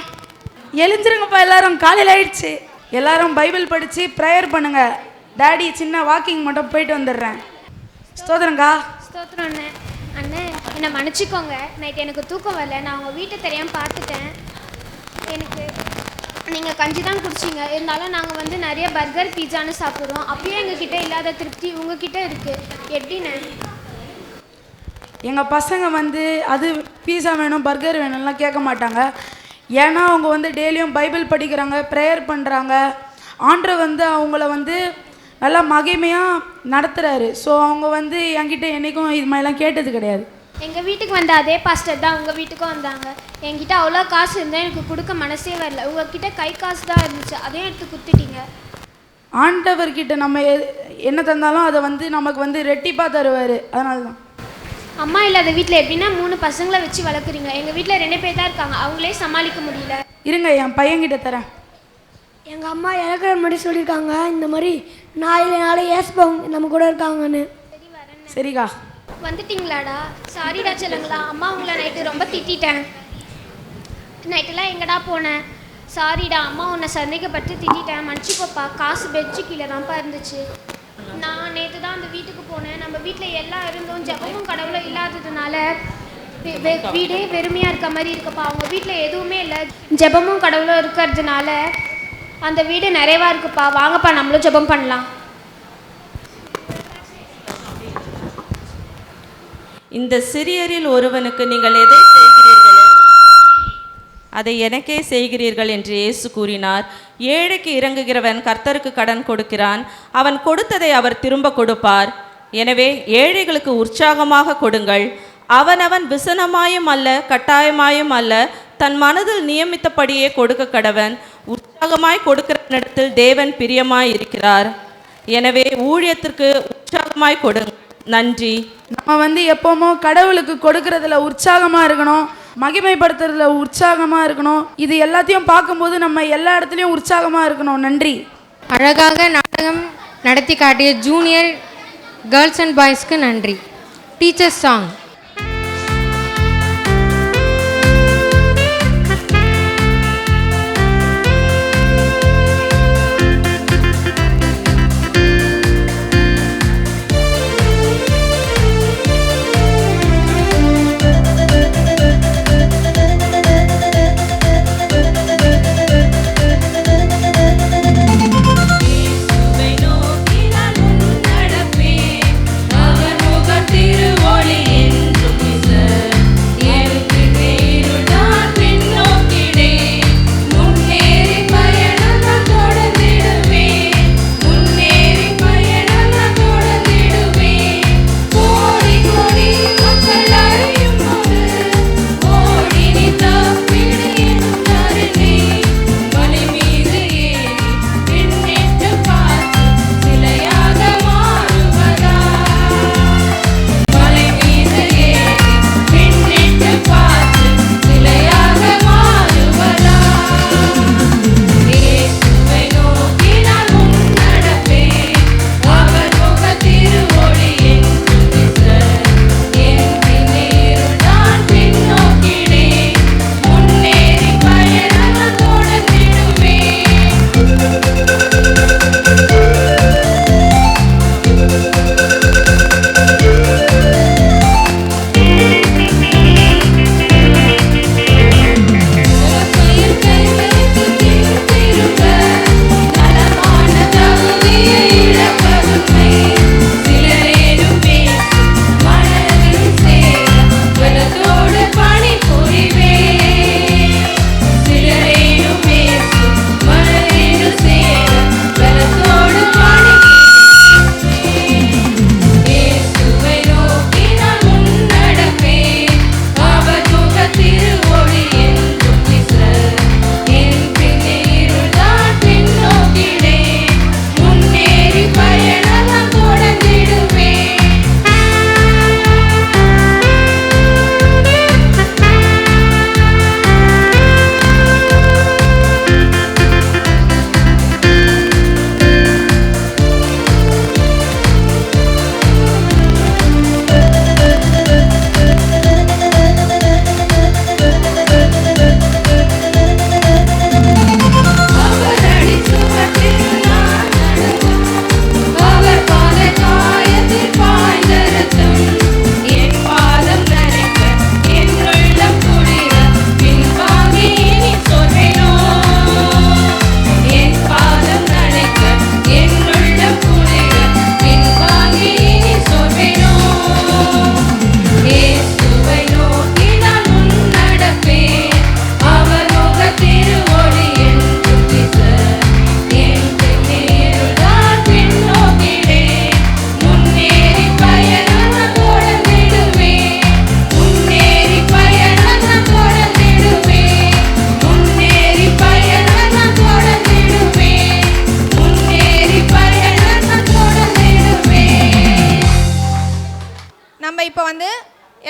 [SPEAKER 14] எழுந்திருங்கப்பா எல்லாரும், காலையில் ஆயிடுச்சு. எல்லாரும் பைபிள் படித்து ப்ரேயர் பண்ணுங்க. டாடி சின்ன வாக்கிங் மட்டும் போயிட்டு வந்துடுறேன். ஸ்தோத்திரங்கா.
[SPEAKER 13] ஸ்தோத்திரம் அண்ணே. அண்ணே என்னை மன்னிச்சிக்கோங்க, நைட் எனக்கு தூக்கம் வரல. நான் உங்கள் வீட்டை தெரியாமல் பார்த்துட்டேன். எனக்கு நீங்கள் கஞ்சி தான் குடிச்சிங்க, இருந்தாலும் நாங்கள் வந்து நிறைய பர்கர் பீஸான்னு சாப்பிட்றோம். அப்பயும் எங்ககிட்ட இல்லாத திருப்தி உங்ககிட்ட இருக்குது. எப்படிண்ணே?
[SPEAKER 14] எங்கள் பசங்க வந்து அது பீஸா வேணும் பர்கர் வேணும்லாம் கேட்க மாட்டாங்க. ஏன்னா அவங்க வந்து டெய்லியும் பைபிள் படிக்கிறாங்க, ப்ரேயர் பண்ணுறாங்க. ஆண்டவர் வந்து அவங்கள வந்து நல்லா மகிமையாக நடத்துகிறாரு. ஸோ அவங்க வந்து என்கிட்ட என்றைக்கும் இது மாதிரிலாம் கேட்டது கிடையாது.
[SPEAKER 13] எங்கள் வீட்டுக்கு வந்த அதே பாஸ்டர் தான் உங்கள் வீட்டுக்கும் வந்தாங்க. என்கிட்ட அவ்வளோ காசு இருந்தால் எனக்கு கொடுக்க மனசே வரல. உங்ககிட்ட கை காசு தான் இருந்துச்சு, அதையும் எடுத்து கொடுத்துட்டீங்க.
[SPEAKER 14] ஆண்டவர்கிட்ட நம்ம என்ன தந்தாலும் அதை வந்து நமக்கு வந்து ரெட்டிப்பாக தருவார். அதனால தான்.
[SPEAKER 13] அம்மா இல்லாத வீட்டில் எப்படின்னா 3 பசங்களை வச்சு வளர்க்குறீங்க. எங்கள் வீட்டில் 2 பேர் தான் இருக்காங்க, அவங்களே சமாளிக்க முடியல.
[SPEAKER 14] இருங்க என் பையன்கிட்ட தரேன்.
[SPEAKER 19] எங்கள் அம்மா இறக்குற மாதிரி சொல்லியிருக்காங்க, இந்த மாதிரி நாளை ஏசுப்பவங்க நம்ம கூட இருக்காங்கன்னு.
[SPEAKER 14] சரிக்கா.
[SPEAKER 13] வந்துட்டீங்களாடா? சாரிடா செல்லுங்களா, அம்மா உங்களை நைட்டு ரொம்ப திட்டேன். நைட்டெல்லாம் எங்கடா போனேன்? சாரிடா, அம்மா உன்னை சந்தேகப்பட்டு திட்டேன், மன்னிச்சுப்போப்பா. காசு பெட்ஜு கீழே தான்ப்பா இருந்துச்சு. நான் நேற்று தான் அந்த வீட்டுக்கு போனேன். நம்ம வீட்டில் எல்லாம் இருந்தோம், ஜெபமும் கடவுளும் இல்லாததுனால வீடே வெறுமையாக இருக்க மாதிரி இருக்குப்பா. அவங்க வீட்டில் எதுவுமே இல்லை, ஜெபமும் கடவுளும் இருக்கிறதுனால அந்த வீடு நிறைவாக இருக்குப்பா. வாங்கப்பா நம்மளும் ஜெபம் பண்ணலாம்.
[SPEAKER 3] இந்த சிறியரில் ஒருவனுக்கு நீங்கள் எதை செய்கிறீர்களோ அதை எனக்கே செய்கிறீர்கள் என்று இயேசு கூறினார். ஏழைக்கு இறங்குகிறவன் கர்த்தருக்கு கடன் கொடுக்கிறான், அவன் கொடுத்ததை அவர் திரும்ப கொடுப்பார். எனவே ஏழைகளுக்கு உற்சாகமாக கொடுங்கள். அவனவன் விசனமாயும் அல்ல கட்டாயமாயும் அல்ல, தன் மனதில் நியமித்தபடியே கொடுக்க கடவன். உற்சாகமாய் கொடுக்கிற இடத்தில் தேவன் பிரியமாய் இருக்கிறார். எனவே ஊழியத்திற்கு உற்சாகமாய் கொடுங்க. நன்றி.
[SPEAKER 14] நம்ம எப்போமோ கடவுளுக்கு கொடுக்கறதுல உற்சாகமாக இருக்கணும், மகிமைப்படுத்துறதுல உற்சாகமாக இருக்கணும். இது எல்லாத்தையும் பார்க்கும்போது நம்ம எல்லா இடத்துலையும் உற்சாகமாக இருக்கணும். நன்றி.
[SPEAKER 5] அழகாக நாடகம் நடத்தி காட்டிய ஜூனியர் கேர்ள்ஸ் அண்ட் பாய்ஸ்க்கு நன்றி. Teachers song.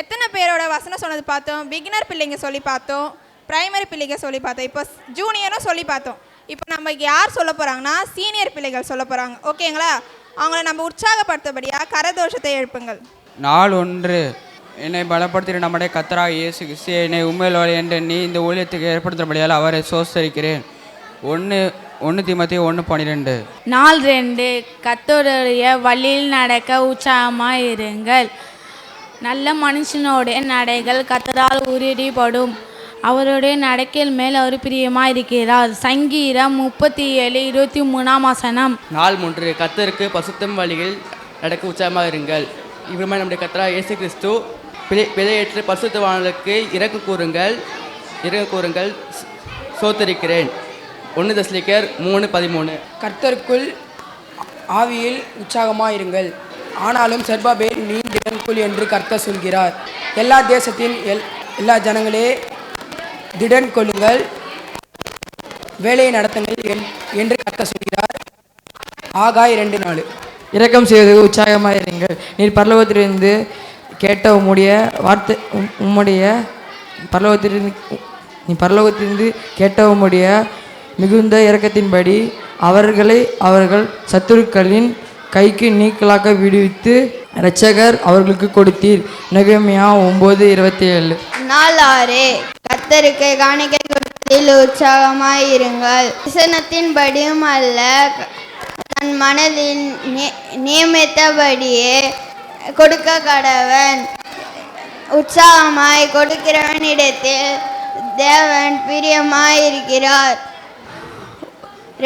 [SPEAKER 1] எத்தனை பேரோட வசனம் சொன்னது பார்த்தோம். பிகினர் பிள்ளைங்க சொல்லி பார்த்தோம், பிரைமரி பிள்ளைங்க சொல்லி பார்த்தோம், இப்போ ஜூனியரும் சொல்லி பார்த்தோம். இப்போ நம்ம யார் சொல்ல போகிறாங்கன்னா சீனியர் பிள்ளைகள் சொல்ல போகிறாங்க. ஓகேங்களா? அவங்கள நம்ம உற்சாகப்படுத்தபடியாக கரதோஷத்தை எழுப்புங்கள்.
[SPEAKER 20] நாள் ஒன்று என்னை பலப்படுத்தின நம்முடைய கர்த்தராகிய இயேசு கிறிஸ்து என்னை உண்மையில் என்று நீ இந்த ஊழியத்துக்கு ஏற்படுத்தும்படியால் அவரை சோஸ்தரிக்கிறேன். 1 தீமோத்தேயு 1:12.
[SPEAKER 12] நாள் 2 கர்த்தருடைய வழியில் நடக்க உற்சாகமாக இருங்கள். நல்ல மனுஷனுடைய நடைகள் கர்த்தரால் உறுதிப்படும், அவருடைய நடக்கையில் மேல் அவர் பிரியமாக இருக்கிறார். சங்கீதம் 37:23.
[SPEAKER 11] நாள் 3 கர்த்தருக்கு பசுத்தம் வழியில் நடக்க உற்சாகமாக இருங்கள். இவருமாய் நம்முடைய கர்த்தராகிய இயேசு கிறிஸ்து பிழையற்ற பசுத்தவான்களுக்கு இறக்க கூறுங்கள் சோத்தரிக்கிறேன். 1 தெசலோனிக்கேயர் 3:13.
[SPEAKER 21] கர்த்தருக்குள் ஆவியில் உற்சாகமாயிருங்கள். ஆனாலும் செர்பாபேல் நீ தேவனுக்குள் என்று கர்த்தர் சொல்கிறார். எல்லா தேசத்தின் எல்லா ஜனங்களே திடன் கொள்ளுங்கள், வேலையை நடத்துங்கள் என்று கர்த்தர் சொல்கிறார். ஆகாய் 2:4.
[SPEAKER 2] இரக்கம் செய்வது உற்சாகமாக இருங்கள். நீர் பரலோகத்திலிருந்து கேட்ட உம்முடைய வார்த்தை பரலோகத்திலிருந்து கேட்ட உம்முடைய மிகுந்த இரக்கத்தின்படி அவர்களை அவர்கள் சத்துருக்களின் கைக்கு நீக்கலாக்க விடுவித்து இரட்சகர் அவர்களுக்கு கொடுத்தீர். நெகேமியா 9:27.
[SPEAKER 22] 4. கர்த்தருக்கு காணிக்கை கொடுத்தில் உற்சாகமாய் இருங்கள். வசனத்தின்படியும் அல்ல, தன் மனதில் நியமித்தபடியே கொடுக்க கடவன். உற்சாகமாய் கொடுக்கிறவனிடத்தில் தேவன் பிரியமாயிருக்கிறார்.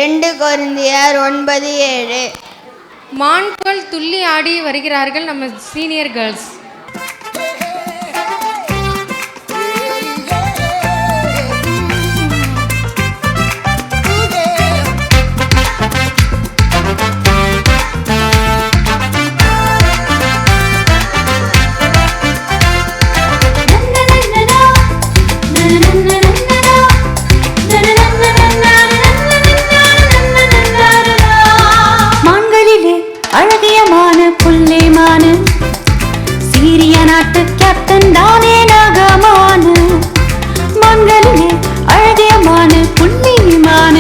[SPEAKER 22] 2 கொரிந்தியர் 9:7.
[SPEAKER 5] மான்கள் துள்ளி ஆடி வருகிறார்கள் நம்ம சீனியர் கேர்ள்ஸ்.
[SPEAKER 8] அழகியமான புள்ளைமான சீரிய நாட்டு கேப்டன் தானே நாகமான. மங்களிலே அழகியமான புள்ளைமான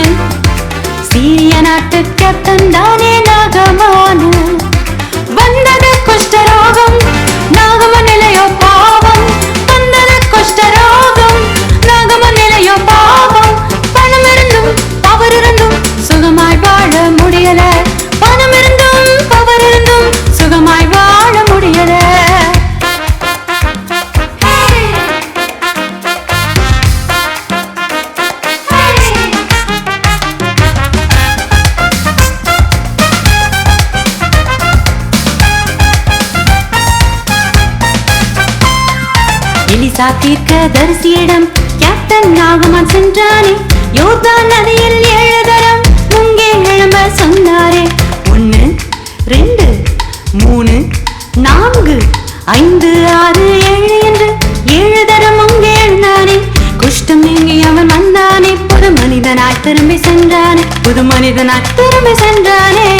[SPEAKER 8] சீரிய நாட்டு கேப்டன் தானே நாகமான. வந்தது குஷ்டரோகம், நாகம நிலையோ பாவம். வந்தது குஷ்டரோகம், நாகம நிலையோ பாவம். பணம் இருந்தும் பவர் இருந்தும் சுகமாய் வாழ முடியல. பணம் இருந்தும் பவர் இருந்தும் சுகமாய் வாழ முடியல. எலிசா தீர்க்கதரிசியிடம் கேப்டன் நாகமான் சென்றானே. யோர்தான் நதியில் 7 தரம் முங்கே எழும்ப சொன்னாரே. 1 2 3 4 5 6 7 என்று 7 தரம் முங்கே எழுந்தானே. குஷ்டம் நீங்கி அவன் வந்தானே. புது மனிதனாய் திரும்பி சென்றானே. புது மனிதனாய் திரும்பி சென்றானே.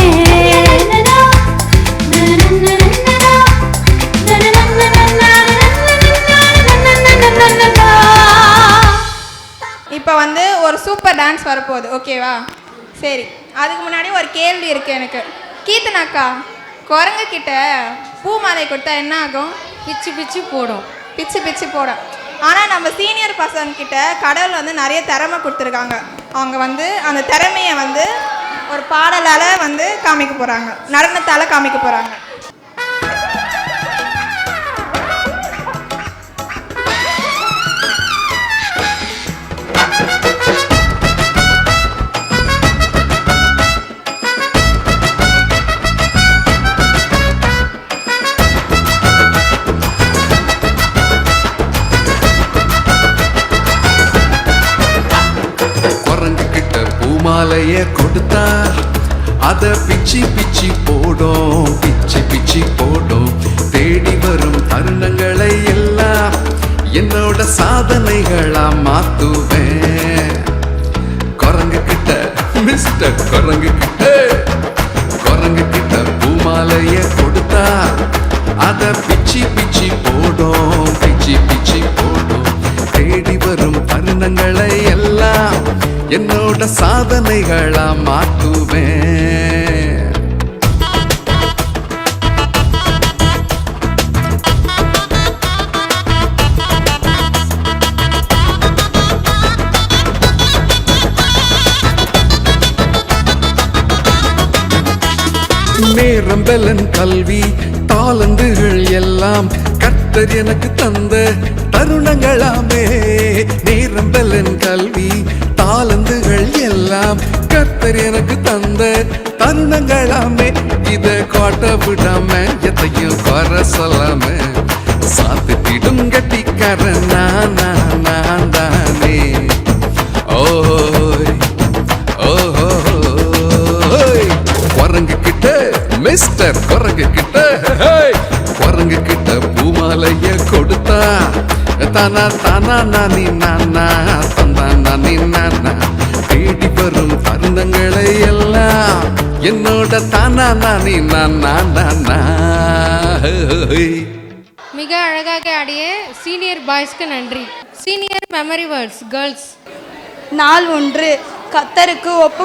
[SPEAKER 1] இப்போ வந்து ஒரு சூப்பர் டான்ஸ் வரப்போகுது, ஓகேவா? சரி, அதுக்கு முன்னாடி ஒரு கேள்வி இருக்குது எனக்கு. கீர்த்தனாக்கா, குரங்கு கிட்ட பூ மாலை கொடுத்தா என்ன ஆகும்?
[SPEAKER 5] பிச்சு பிச்சு போடும்.
[SPEAKER 1] பிச்சு பிச்சு போடும். ஆனால் நம்ம சீனியர் பர்சன் கிட்ட கடவுள் வந்து நிறைய திறமை கொடுத்துருக்காங்க. அவங்க வந்து அந்த திறமையை வந்து ஒரு பாடலால் வந்து காமிக்க போகிறாங்க, நடனத்தால் காமிக்க போகிறாங்க.
[SPEAKER 17] மாலைய கொடுத்தா அத பிச்சி பிச்சி போடும், பிச்சி பிச்சி போடும். தேடி வரும் தருணங்களை எல்லாம் என்னோட சாதனைகளா மாத்துவேன். குரங்கு கிட்ட மிஸ்டர் குரங்கு கிட்ட பூமாலைய கொடுத்தா அத பிச்சி பிச்சி போடும், பிச்சி பிச்சி போடும். தேடி வரும் தருணங்களை எல்லாம் என்னோட சாதனைகளா மாத்துவேன். நேரம் பலன் கல்வி தாளந்துகள் எல்லாம் கர்த்தர் எனக்கு தந்த தருணங்களாமே. நேரம் பலன் கல்வி தாளந்துகள் எல்லாம் கர்த்தர் எனக்கு தந்த தருணங்களாமே. இத காட்ட விடாம எதையும் குறை சொல்லாம சாத்திட்டிடும் கட்டிக்காரன் நான் தானே. ஓய் ஓஹோய் குரங்கு கிட்ட மிஸ்டர் குரங்கு கிட்ட பூமாலைய கொடுத்தா
[SPEAKER 4] தானா தானா நானி நானா தந்தானா நீ நானா தேடி வரும் தருணங்களை எல்லாம் என்னோட தானா நானி நானா நானா.
[SPEAKER 5] மிக அழகாக ஆடிய சீனியர் பாய்ஸ்க்கு நன்றி. Senior memory words girls.
[SPEAKER 1] நாள் ஒன்று கர்த்தருக்கு ஒப்பு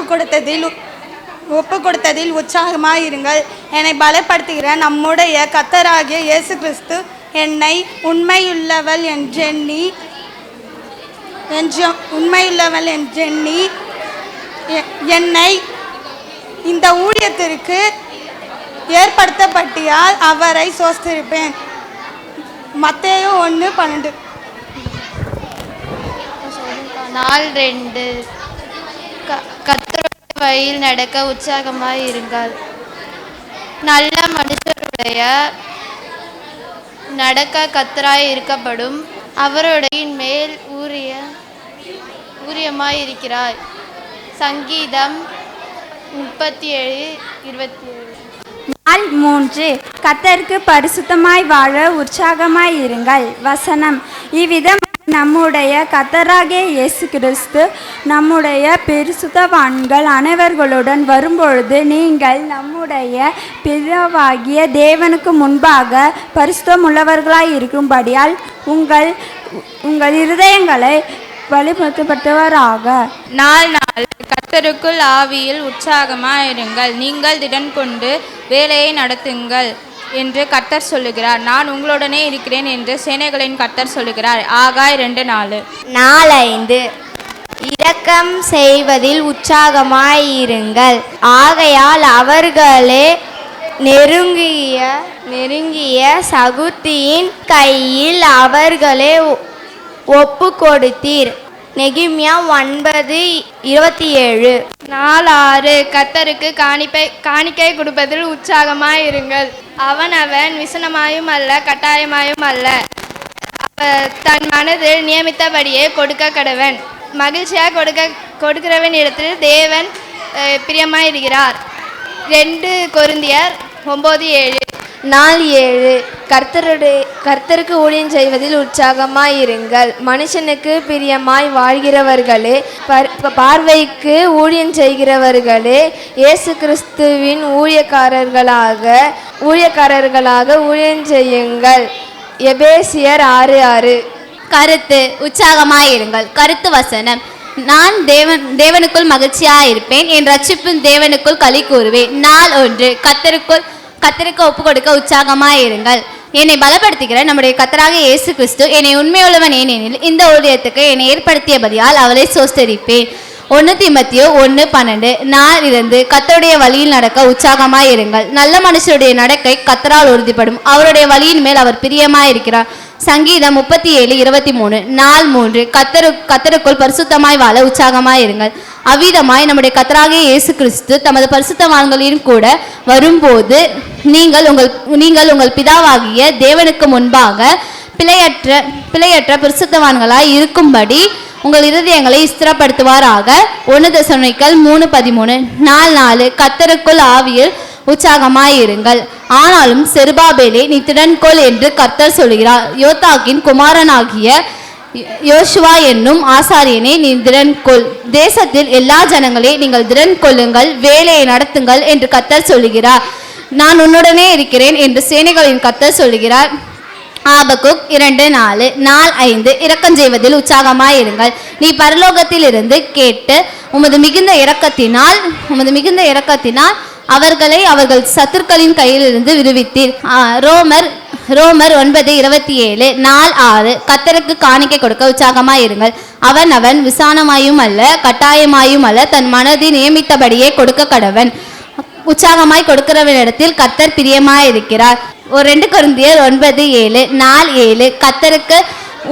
[SPEAKER 1] கொடுத்ததில் உற்சாகமாயிருங்கள். என்னை பலப்படுத்துகிற நம்முடைய கர்த்தராகிய இயேசு கிறிஸ்து என்னை உண்மையுள்ளவள் என்றெண்ணி என்னை இந்த ஊழியத்திற்கு ஏற்படுத்தப்பட்டியால் அவரை சோஸ்திருப்பேன். மத்தேயு 1:12.
[SPEAKER 22] நாள் 2 கர்த்தருடைய வழியில் நடக்க உற்சாகமாய் இருங்கள். நல்ல மனுஷருடைய நடக்க கர்த்தராய் இருக்கப்படும் அவருடைய மேல் ஊரியமாய் இருக்கிறாய். சங்கீதம் 37:27.
[SPEAKER 6] நாள் 3 கர்த்தருக்கு பரிசுத்தமாய் வாழ உற்சாகமாய் இருங்கள். வசனம் இவ்விதம் நம்முடைய கர்த்தராகிய இயேசு கிறிஸ்து நம்முடைய பரிசுத்தவான்கள் அனைவர்களுடன் வரும்பொழுது நீங்கள் நம்முடைய பிதாவாகிய தேவனுக்கு முன்பாக பரிசுத்தமுள்ளவர்களாய் இருக்கும்படியால் உங்கள் இருதயங்களை வழிபடுத்தப்பட்டவராக.
[SPEAKER 23] நாள் கர்த்தருக்குள் ஆவியில் உற்சாகமாயிருங்கள். நீங்கள் திடன் கொண்டு வேலையை நடத்துங்கள் என்று கர்த்தர் சொல்லுகிறார். நான் உங்களுடனே இருக்கிறேன் என்று சேனைகளின் கர்த்தர் சொல்லுகிறார். ஆகாய் 2:4.
[SPEAKER 22] நாள் 5 இரக்கம் செய்வதில் உற்சாகமாயிருங்கள். ஆகையால் அவர்களே நெருங்கிய சகுத்தியின் கையில் அவர்களே ஒப்பு கொடுத்தீர். நெகேமியா 9:27.
[SPEAKER 15] நாள் 6 கர்த்தருக்கு காணிக்கை கொடுப்பதில் உற்சாகமாயிருங்கள். அவன் விசனமாயும் அல்ல கட்டாயமாயும் அல்ல, தன் மனதில் நியமித்தபடியே கொடுக்க கடவன். மகிழ்ச்சியாக கொடுக்கிறவன் இடத்தில் தேவன் பிரியமாயிருக்கிறார். 2 கொரிந்தியர் 9:7.
[SPEAKER 22] நாள் 7 கர்த்தருக்கு ஊழியம் செய்வதில் உற்சாகமாயிருங்கள். மனுஷனுக்கு பிரியமாய் வாழ்கிறவர்களே, பார்வைக்கு ஊழியம் செய்கிறவர்களே, இயேசு கிறிஸ்துவின் ஊழியக்காரர்களாக ஊழியம் செய்யுங்கள். எபேசியர் 6:6.
[SPEAKER 24] கருத்து உற்சாகமாயிருங்கள். கருத்து வசனம் நான் தேவனுக்குள் மகிழ்ச்சியாயிருப்பேன், என் ரட்சிப்பின் தேவனுக்குள் களி கூறுவேன். நாள் 1 கர்த்தருக்கு ஒப்பு கொடுக்க உற்சாகமாயிருங்கள். என்னை பலப்படுத்துகிற நம்முடைய கர்த்தராகிய இயேசு கிறிஸ்து என்னை உண்மையுள்ளவன் ஏனெனில் இந்த ஊழியத்துக்கு என்னை ஏற்படுத்தியபடியால் அவளை சோஸ்தரிப்பேன். 1 தீமோத்தேயு 1:12. நாள் 2 கர்த்தருடைய வழியில் நடக்க உற்சாகமாயிருங்கள். நல்ல மனுஷருடைய நடக்கை கர்த்தரால் உறுதிப்படும், அவருடைய வழியின் மேல் அவர் பிரியமாயிருக்கிறார். சங்கீதம் 37:23. நாள் 3 கர்த்தருக்குள் பரிசுத்தமாய் வாழ உற்சாகமாயிருங்கள். அவ்விதமாய் நம்முடைய கர்த்தராகிய இயேசு கிறிஸ்து தமது பரிசுத்தவான்களின் கூட வரும்போது நீங்கள் உங்கள் பிதாவாகிய தேவனுக்கு முன்பாக பிழையற்ற பரிசுத்தவான்களாய் இருக்கும்படி உங்கள் இருதயங்களை ஸ்திரப்படுத்துவாராக. 1 தெசலோனிக்கர் 3:13. நாள் 4 கர்த்தருக்குள் ஆவியில் உற்சாகமாயிருங்கள். ஆனாலும் செருபாபேலே நீ திடன்கொள் என்று கர்த்தர் சொல்கிறார். யோத்தாக்கின் குமாரனாகிய யோசுவா என்னும் ஆசாரியனே நீ திடன்கொள். தேசத்தில் எல்லா ஜனங்களே நீங்கள் திடன் கொள்ளுங்கள், வேலையை நடத்துங்கள் என்று கர்த்தர் சொல்லுகிறார். நான் உன்னுடனே இருக்கிறேன் என்று சேனைகளின் கர்த்தர் சொல்லுகிறார். ஆபகுக் 2:4. நாள் 5 இரக்கம் செய்வதில் உற்சாகமாயிருங்கள். நீ பரலோகத்தில் இருந்து கேட்டு உமது மிகுந்த இரக்கத்தினால் அவர்களை அவர்கள் சத்துருக்களின் கையிலிருந்து விடுவித்தீர். ரோமர் 9:27. நாள் 6 கர்த்தருக்கு காணிக்கை கொடுக்க உற்சாகமாயிருங்கள். அவன் விசானமாயும் அல்ல கட்டாயமாயும் அல்ல, தன் மனதில் நியமித்தபடியே கொடுக்க கடவன். உற்சாகமாய் கொடுக்கிறவனிடத்தில் கர்த்தர் பிரியமாயிருக்கிறார். 2 கொரிந்தியர் 9:7. நாள் 7 கர்த்தருக்கு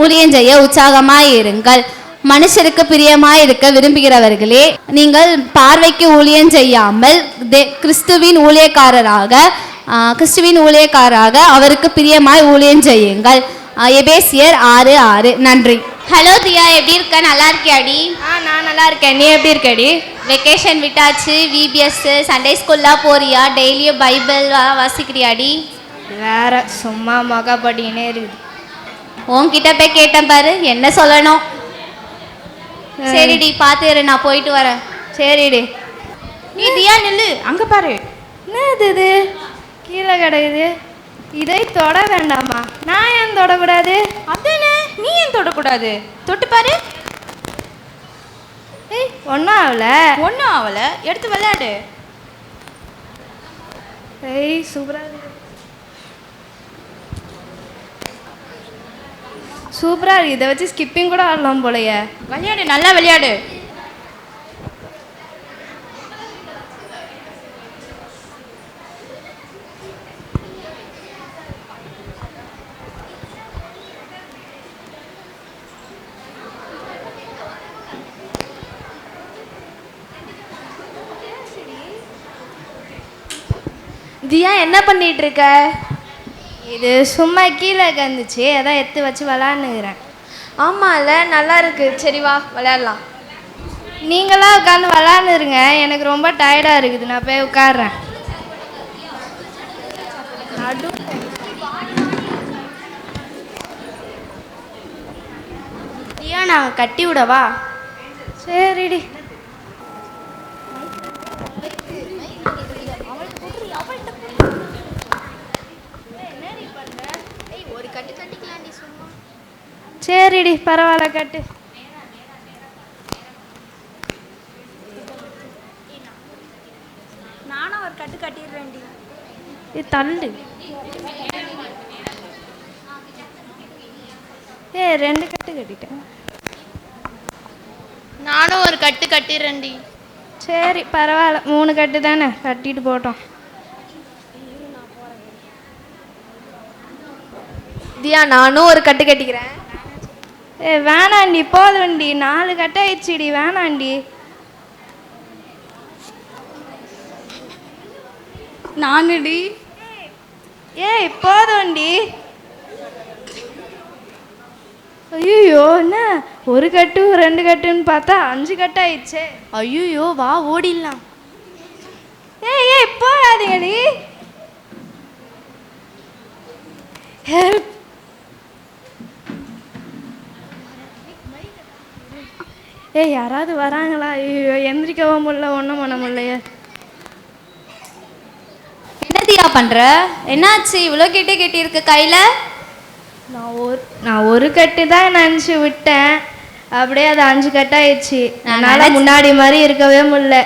[SPEAKER 24] ஊழியம் செய்ய உற்சாகமாயிருங்கள். மனுஷருக்கு பிரியமாயிருக்க விரும்புகிறவர்களே, நீங்கள் பார்வைக்கு ஊழியம் செய்யாமல் கிறிஸ்துவின் ஊழியக்காரராக அவருக்கு பிரியமாய் ஊழியம் செய்யுங்கள். எபேசியர் 6:6. நன்றி. ஹலோ தியா, எப்படி இருக்க? நல்லா இருக்கியாடி?
[SPEAKER 23] நான் நல்லா இருக்கேன். நீ எப்படி இருக்கடி?
[SPEAKER 24] வெக்கேஷன் விட்டாச்சு. VBS சண்டே ஸ்கூல்லாம் போறியா? டெய்லியும் பைபிள் வாசிக்கிறியாடி?
[SPEAKER 23] வேற சும்மா மகப்படினே இருக்குது.
[SPEAKER 24] உன்கிட்ட போய் கேட்டேன் பாரு, என்ன சொல்லணும். சரிடி பார்த்துரு, நான் போயிட்டு வரேன்.
[SPEAKER 10] சரிடி.
[SPEAKER 23] நீ தியா நில்லு, அங்கே பாரு.
[SPEAKER 10] என்னது இது கீழே கிடக்குது? இதை தொட வேண்டாமா? நான் ஏன் தொடக்கூடாது?
[SPEAKER 23] அதானே, நீ ஏன் தொடக்கூடாது? தொட்டு பாரு.
[SPEAKER 10] ஏய், ஒன்றும் ஆகல.
[SPEAKER 23] ஒன்றும் ஆகல, எடுத்து விளையாடு.
[SPEAKER 10] ஏய், சூப்பராக இருக்கு. சூப்பராக இருக்கு. இதை வச்சு ஸ்கிப்பிங் கூட ஆடலாம் போலையே.
[SPEAKER 23] விளையாடு, நல்லா விளையாடு.
[SPEAKER 10] தியா என்ன பண்ணிட்டு இருக்க? இது சும்மா கீழே கந்துச்சு, அதான் எடுத்து வச்சு விளாட்னுக்கிறேன். ஆமாம்ல, நல்லா இருக்கு. சரி வா விளையாடலாம். நீங்களாம் உட்காந்து விளாட்னுருங்க, எனக்கு ரொம்ப டயர்டாக இருக்குது. நான் போய் உட்காடுறேன். தியா, நான் கட்டி விடவா? சரிடி. சரிடி, பரவாயில்ல, கட்டு.
[SPEAKER 19] நானும் ஒரு கட்டு கட்டிடுறேன்டி.
[SPEAKER 10] இது தள்ளு. ரெண்டு கட்டு கட்டிட்டேன்.
[SPEAKER 22] நானும் ஒரு கட்டு கட்டிடுறேன்டி.
[SPEAKER 10] சரி பரவாயில்ல, 3 கட்டு தானே, கட்டிட்டு போட்டோம்.
[SPEAKER 19] தியா, நானும் ஒரு கட்டு கட்டிக்கிறேன்.
[SPEAKER 10] வேணாண்டி, போதுண்டி. 4 கட்டு ஆயிடுச்சுடி, வேணாண்டி.
[SPEAKER 23] நானுடி.
[SPEAKER 10] ஏய், போதுண்டி. ஐயோ, என்ன 1 கட்டு 2 கட்டுன்னு பார்த்தா 5 கட்டு ஆயிடுச்சே.
[SPEAKER 19] ஐயோ, வா ஓடிடலாம்.
[SPEAKER 10] ஏய் போகாதீங்கடி. ஹெல்ப். ஏய், யாராவது வராங்களா? ஐயோ, எந்திரிக்கவும் முடியல, ஒன்றும் பண்ண முடியலையே.
[SPEAKER 24] என்ன தியா பண்ற? என்னாச்சு, இவ்வளோ கிட்டே கட்டியிருக்கு கையில?
[SPEAKER 10] நான் ஒரு கட்டு தான் நினச்சி விட்டேன், அப்படியே அது 5 கட்டாயிடுச்சு. அதனால் முன்னாடி மாதிரி இருக்கவே முடியல.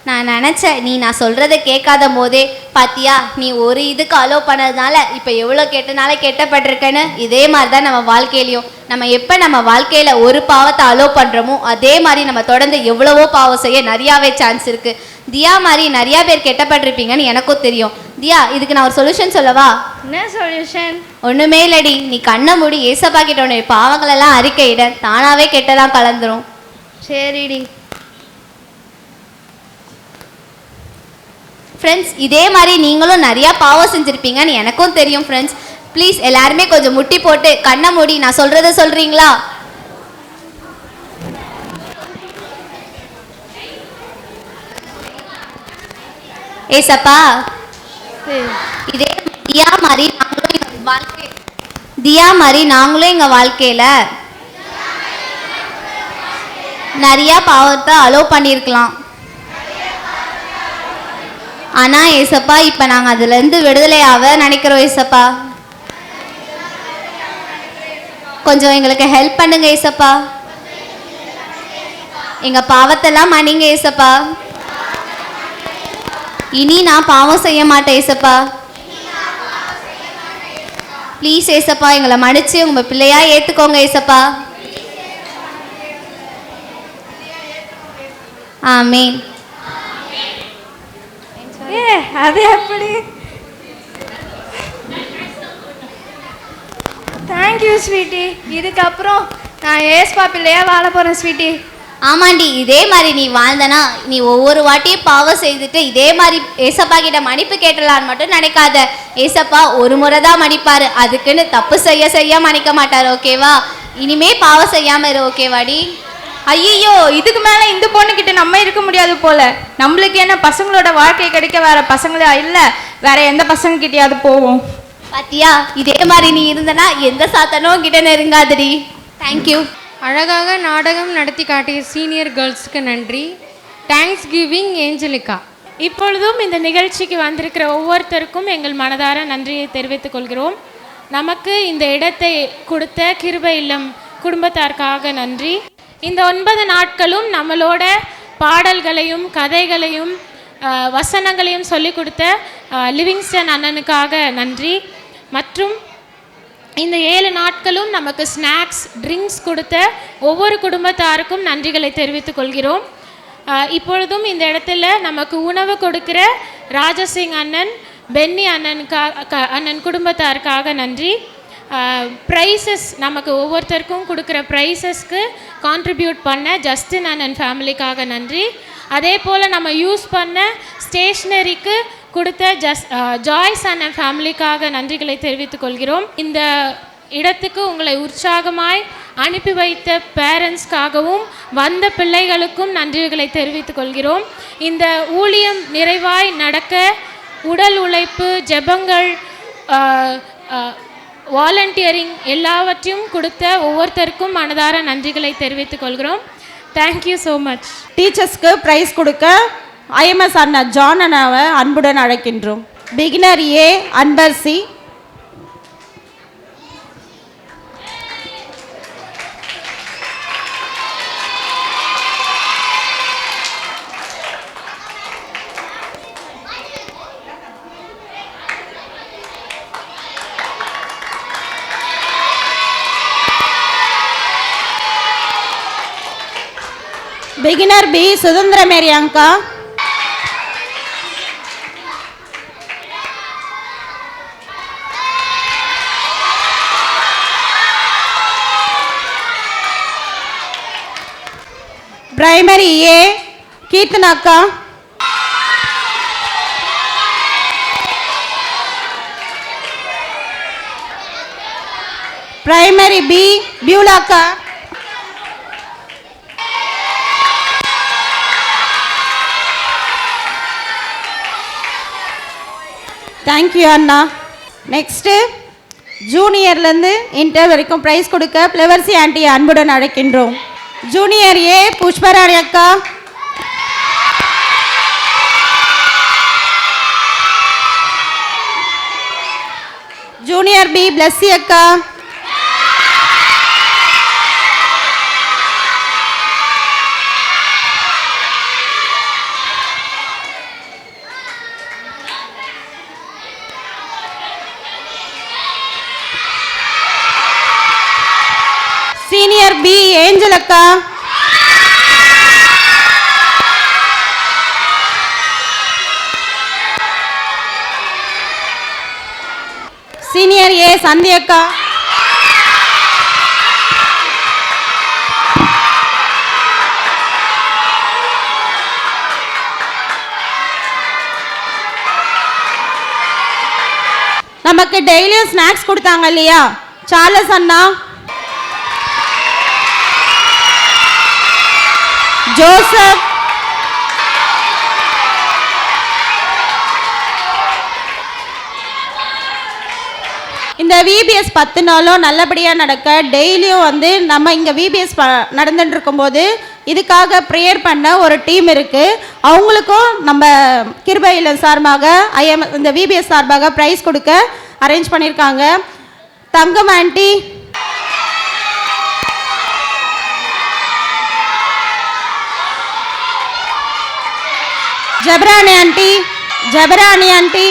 [SPEAKER 24] நான் நினச்சேன் நீ நான் சொல்கிறத கேட்காத போதே, பாத்தியா நீ ஒரு இதுக்கு அலோவ் பண்ணதுனால இப்போ எவ்வளோ கெட்டனால கெட்டப்பட்டிருக்கேன்னு. இதே மாதிரி தான் நம்ம வாழ்க்கையிலையும், நம்ம எப்போ நம்ம வாழ்க்கையில் ஒரு பாவத்தை அலோவ் பண்ணுறோமோ அதே மாதிரி நம்ம தொடர்ந்து எவ்வளவோ பாவம் செய்ய நிறையாவே சான்ஸ் இருக்குது. தியா மாதிரி நிறையா பேர் கெட்டப்பட்டிருப்பீங்கன்னு எனக்கும் தெரியும். தியா, இதுக்கு நான் ஒரு சொல்யூஷன் சொல்லவா?
[SPEAKER 10] என்ன சொல்யூஷன்?
[SPEAKER 24] ஒன்றுமே இல்லடி, நீ கண்ணை மூடி ஏசப்பா கிட்ட உன்னுடைய பாவங்களெல்லாம் அறிக்கையிட, தானாகவே கெட்டலாம் கலந்துரும்.
[SPEAKER 10] சரிடி.
[SPEAKER 24] ஃப்ரெண்ட்ஸ், இதே மாதிரி நீங்களும் நிறையா பாவம் செஞ்சுருப்பீங்கன்னு எனக்கும் தெரியும். ஃப்ரெண்ட்ஸ், ப்ளீஸ் எல்லாருமே கொஞ்சம் முட்டி போட்டு கண்ணை மூடி நான் சொல்கிறத சொல்கிறீங்களா? ஏசப்பா, இதே தியா மாதிரி நாங்களும் எங்கள் வாழ்க்கையில் நிறையா பாவத்தை அலோவ் பண்ணியிருக்கலாம். ஆனால் ஏசப்பா, இப்போ நாங்கள் அதுலேருந்து விடுதலையாக நினைக்கிறோம். ஏசப்பா, கொஞ்சம் எங்களுக்கு ஹெல்ப் பண்ணுங்க ஏசப்பா. எங்கள் பாவத்தெல்லாம் மன்னிங்க ஏசப்பா. இனி நான் பாவம் செய்ய மாட்டேன் ஏசப்பா. ப்ளீஸ் ஏசப்பா, எங்களை மன்னிச்சு உங்கள் பிள்ளையா ஏற்றுக்கோங்க ஏசப்பா. ஆமீன்.
[SPEAKER 10] அது எப்படி? Thank you sweetie. இதுக்கப்புறம் நான் ஏஸ்பா பிள்ளையா வாழ போகிறேன் ஸ்வீட்டி.
[SPEAKER 24] ஆமாண்டி, இதே மாதிரி நீ வாழ்ந்தனா நீ ஒவ்வொரு வாட்டியும் பாவம் செய்துட்டு இதே மாதிரி ஏசப்பா கிட்ட மன்னிப்பு கேட்டலான்னு மட்டும் நினைக்காத. ஏசப்பா ஒரு முறை தான் மன்னிப்பாரு, அதுக்குன்னு தப்பு செய்ய மன்னிக்க மாட்டார். ஓகேவா? இனிமே பாவம் செய்யாமல் இரு. ஓகேவாடி?
[SPEAKER 23] ஐயோ, இதுக்கு மேலே இந்த பொண்ணுக்கிட்ட நம்ம இருக்க முடியாது போல. நம்மளுக்கு என்ன பசங்களோட வாழ்க்கை கிடைக்க வேற பசங்களா இல்லை, வேற எந்த பசங்க கிட்டயாவது போவோம்.
[SPEAKER 24] பாத்தியா, இதே மாதிரி நீ இருந்தனா எந்த சாத்தானும் கிட்ட நெருங்காதடி. தேங்க்யூ.
[SPEAKER 5] அழகாக நாடகம் நடத்தி காட்டிய சீனியர் கேர்ள்ஸுக்கு நன்றி. Thanks giving Angelica.
[SPEAKER 7] இப்பொழுதும் இந்த நிகழ்ச்சிக்கு வந்திருக்கிற ஒவ்வொருத்தருக்கும் எங்கள் மனதார நன்றியை தெரிவித்துக் கொள்கிறோம். நமக்கு இந்த இடத்தை கொடுத்த கிருபை இல்லம் குடும்பத்தாருக்காக நன்றி. இந்த 9 நாட்களும் நம்மளோட பாடல்களையும் கதைகளையும் வசனங்களையும் சொல்லிக் கொடுத்த லிவிங்ஸ்டன் அண்ணனுக்காக நன்றி. மற்றும் இந்த 7 நாட்களும் நமக்கு ஸ்நாக்ஸ் ட்ரிங்க்ஸ் கொடுத்த ஒவ்வொரு குடும்பத்தாருக்கும் நன்றிகளை தெரிவித்துக் கொள்கிறோம். இப்பொழுதும் இந்த இடத்துல நமக்கு உணவு கொடுக்கிற ராஜசிங் அண்ணன், பென்னி அண்ணன் குடும்பத்தாருக்காக நன்றி. ப்ரைஸஸ் நமக்கு ஒவ்வொருத்தருக்கும் கொடுக்குற ப்ரைஸஸ்க்கு கான்ட்ரிபியூட் பண்ண ஜஸ்டின் அண்ணன் ஃபேமிலிக்காக நன்றி. அதே போல் நம்ம யூஸ் பண்ண ஸ்டேஷ்னரிக்கு கொடுத்த ஜாய்ஸ் அண்ணன் ஃபேமிலிக்காக நன்றிகளை தெரிவித்துக் கொள்கிறோம். இந்த இடத்துக்கு உங்களை உற்சாகமாய் அனுப்பி வைத்த பேரண்ட்ஸ்க்காகவும் வந்த பிள்ளைகளுக்கும் நன்றிகளை தெரிவித்துக் கொள்கிறோம். இந்த ஊழியம் நிறைவாய் நடக்க உடல் உழைப்பு, ஜெபங்கள், வாலண்டியரிங் எல்லாவற்றையும் கொடுத்த ஒவ்வொருத்தருக்கும் மனதார நன்றிகளை தெரிவித்துக் கொள்கிறோம். Thank you so much.
[SPEAKER 9] டீச்சர்ஸ்க்கு ப்ரைஸ் கொடுக்க ஐஎம்எஸ் அண்ணா ஜான் அண்ணாவை அன்புடன் அழைக்கின்றோம். பிகினர் ஏ அன்பர் சி, பிகினர் பி சுதந்திர மேரி அங்கா, பிரைமரி ஏ கீர்த்தனா அக்கா, பிரைமரி பி பியூலா அக்கா, தேங்க்யூ அண்ணா. நெக்ஸ்ட்டு ஜூனியர்லேருந்து இன்டர் வரைக்கும் ப்ரைஸ் கொடுக்க பிளவர்சி ஆண்டி அன்புடன் அழைக்கின்றோம். ஜூனியர் ஏ புஷ்பராணி அக்கா, ஜூனியர் பி பிளஸ்ஸி அக்கா, சீனியர் பி ஏஞ்சல் அக்கா, சீனியர் ஏ சந்தி அக்கா, நமக்கு டெய்லியும் ஸ்நாக்ஸ் கொடுத்தாங்க இல்லையா சார்லஸ் அண்ணா, ஜோசப், இந்த விபிஎஸ் 10 நாளும் நல்லபடியாக நடக்க டெய்லியும் வந்து நம்ம இங்கே விபிஎஸ் நடந்துட்டு இருக்கும்போது இதுக்காக ப்ரேயர் பண்ண ஒரு டீம் இருக்குது. அவங்களுக்கும் நம்ம கிருபை இல்லம் சார்பாக இந்த விபிஎஸ் சார்பாக ப்ரைஸ் கொடுக்க அரேஞ்ச் பண்ணியிருக்காங்க. Thangam aunty, Jabarani aunty, Jabarani aunty,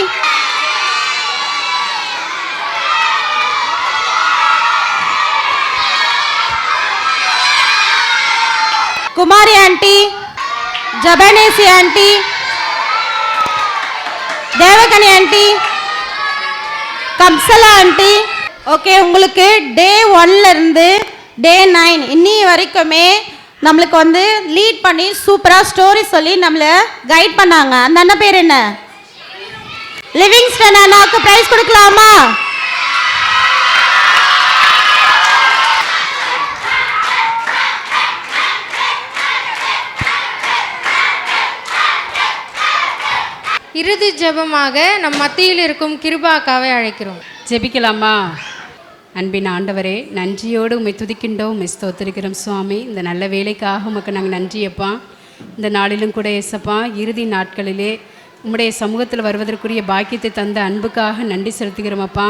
[SPEAKER 9] Kumari aunty, Jabanesi aunty, Devakani aunty, Kamsala aunty. Okay, உங்களுக்கு டே 1ல இருந்து டே 9 இன்னி வரைக்குமே நம்மளுக்கு வந்து லீட் பண்ணி சூப்பராக ஸ்டோரி சொல்லி நம்மளை கைட் பண்ணாங்க. அந்த அண்ணன் பேர் என்ன? லிவிங்ஸ்டன் அண்ணாவுக்கு ப்ரைஸ் கொடுக்கலாமா?
[SPEAKER 5] இறுதி ஜெபமாக நம் மத்தியில் இருக்கும் கிருபாக்காவை அழைக்கிறோம்.
[SPEAKER 3] ஜெபிக்கலாமா? அன்பின் ஆண்டவரே, நன்றியோடு உம்மை துதிக்கின்றோம், உம்மை ஸ்தோத்திரிக்கிறோம் சுவாமி. இந்த நல்ல வேலைக்காக உமக்கு நாங்கள் நன்றியப்பா. இந்த நாளிலும் கூட ஏசப்பா, இறுதி நாட்களிலே உம்முடைய சமூகத்தில் வருவதற்குரிய பாக்கியத்தை தந்த அன்புக்காக நன்றி செலுத்துகிறோமப்பா.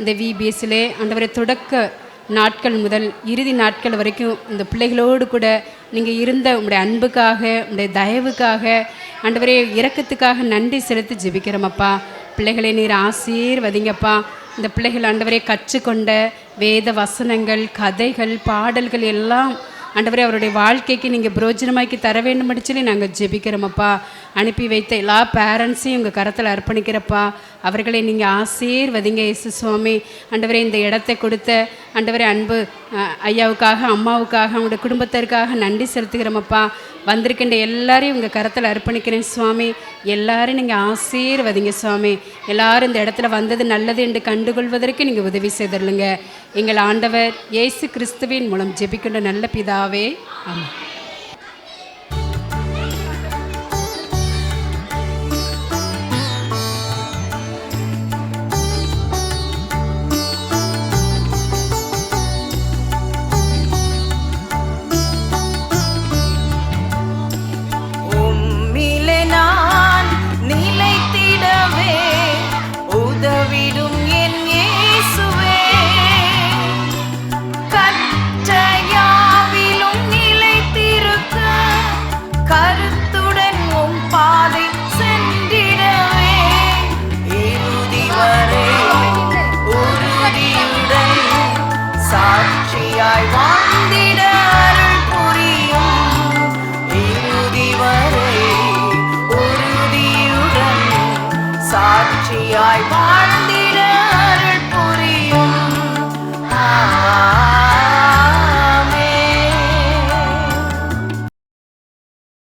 [SPEAKER 3] இந்த விபிஎஸ்ஸிலே ஆண்டவரை தொடக்க நாட்கள் முதல் இறுதி நாட்கள் வரைக்கும் இந்த பிள்ளைகளோடு கூட நீங்கள் இருந்த உங்களுடைய அன்புக்காக, உங்களுடைய தயவுக்காக, ஆண்டவரே இரக்கத்துக்காக நன்றி செலுத்தி ஜெபிக்கிறோமப்பா. பிள்ளைகளை நீர் ஆசீர்வதிங்கப்பா. இந்த பிள்ளைகள் ஆண்டவரே கற்றுக்கொண்ட வேத வசனங்கள், கதைகள், பாடல்கள் எல்லாம் ஆண்டவரே அவருடைய வாழ்க்கைக்கு நீங்கள் புரோஜனமாக்கி தர வேண்டும் சொல்லி நாங்கள் ஜெபிக்கிறோமப்பா. அனுப்பி வைத்த எல்லா பேரண்ட்ஸையும் உங்கள் கரத்தில் அர்ப்பணிக்கிறப்பா. அவர்களை நீங்கள் ஆசீர்வதிங்க இயேசு சுவாமி. ஆண்டவரே இந்த இடத்தை கொடுத்த ஆண்டவரே அன்பு ஐயாவுக்காக, அம்மாவுக்காக, அவங்களுடைய குடும்பத்திற்காக நன்றி செலுத்துகிறோமப்பா. வந்திருக்கின்ற எல்லாரையும் உங்கள் கரத்தில் அர்ப்பணிக்கிறேன் சுவாமி. எல்லாரும் நீங்கள் ஆசீர்வதிங்க சுவாமி. எல்லாரும் இந்த இடத்துல வந்தது நல்லது என்று கண்டுகொள்வதற்கு நீங்கள் உதவி செய்தருளுங்க. எங்கள் ஆண்டவர் இயேசு கிறிஸ்துவின் மூலம் ஜெபிக்கின்ற நல்ல பிதாவே, ஆமென்.
[SPEAKER 8] சாட்சியாய்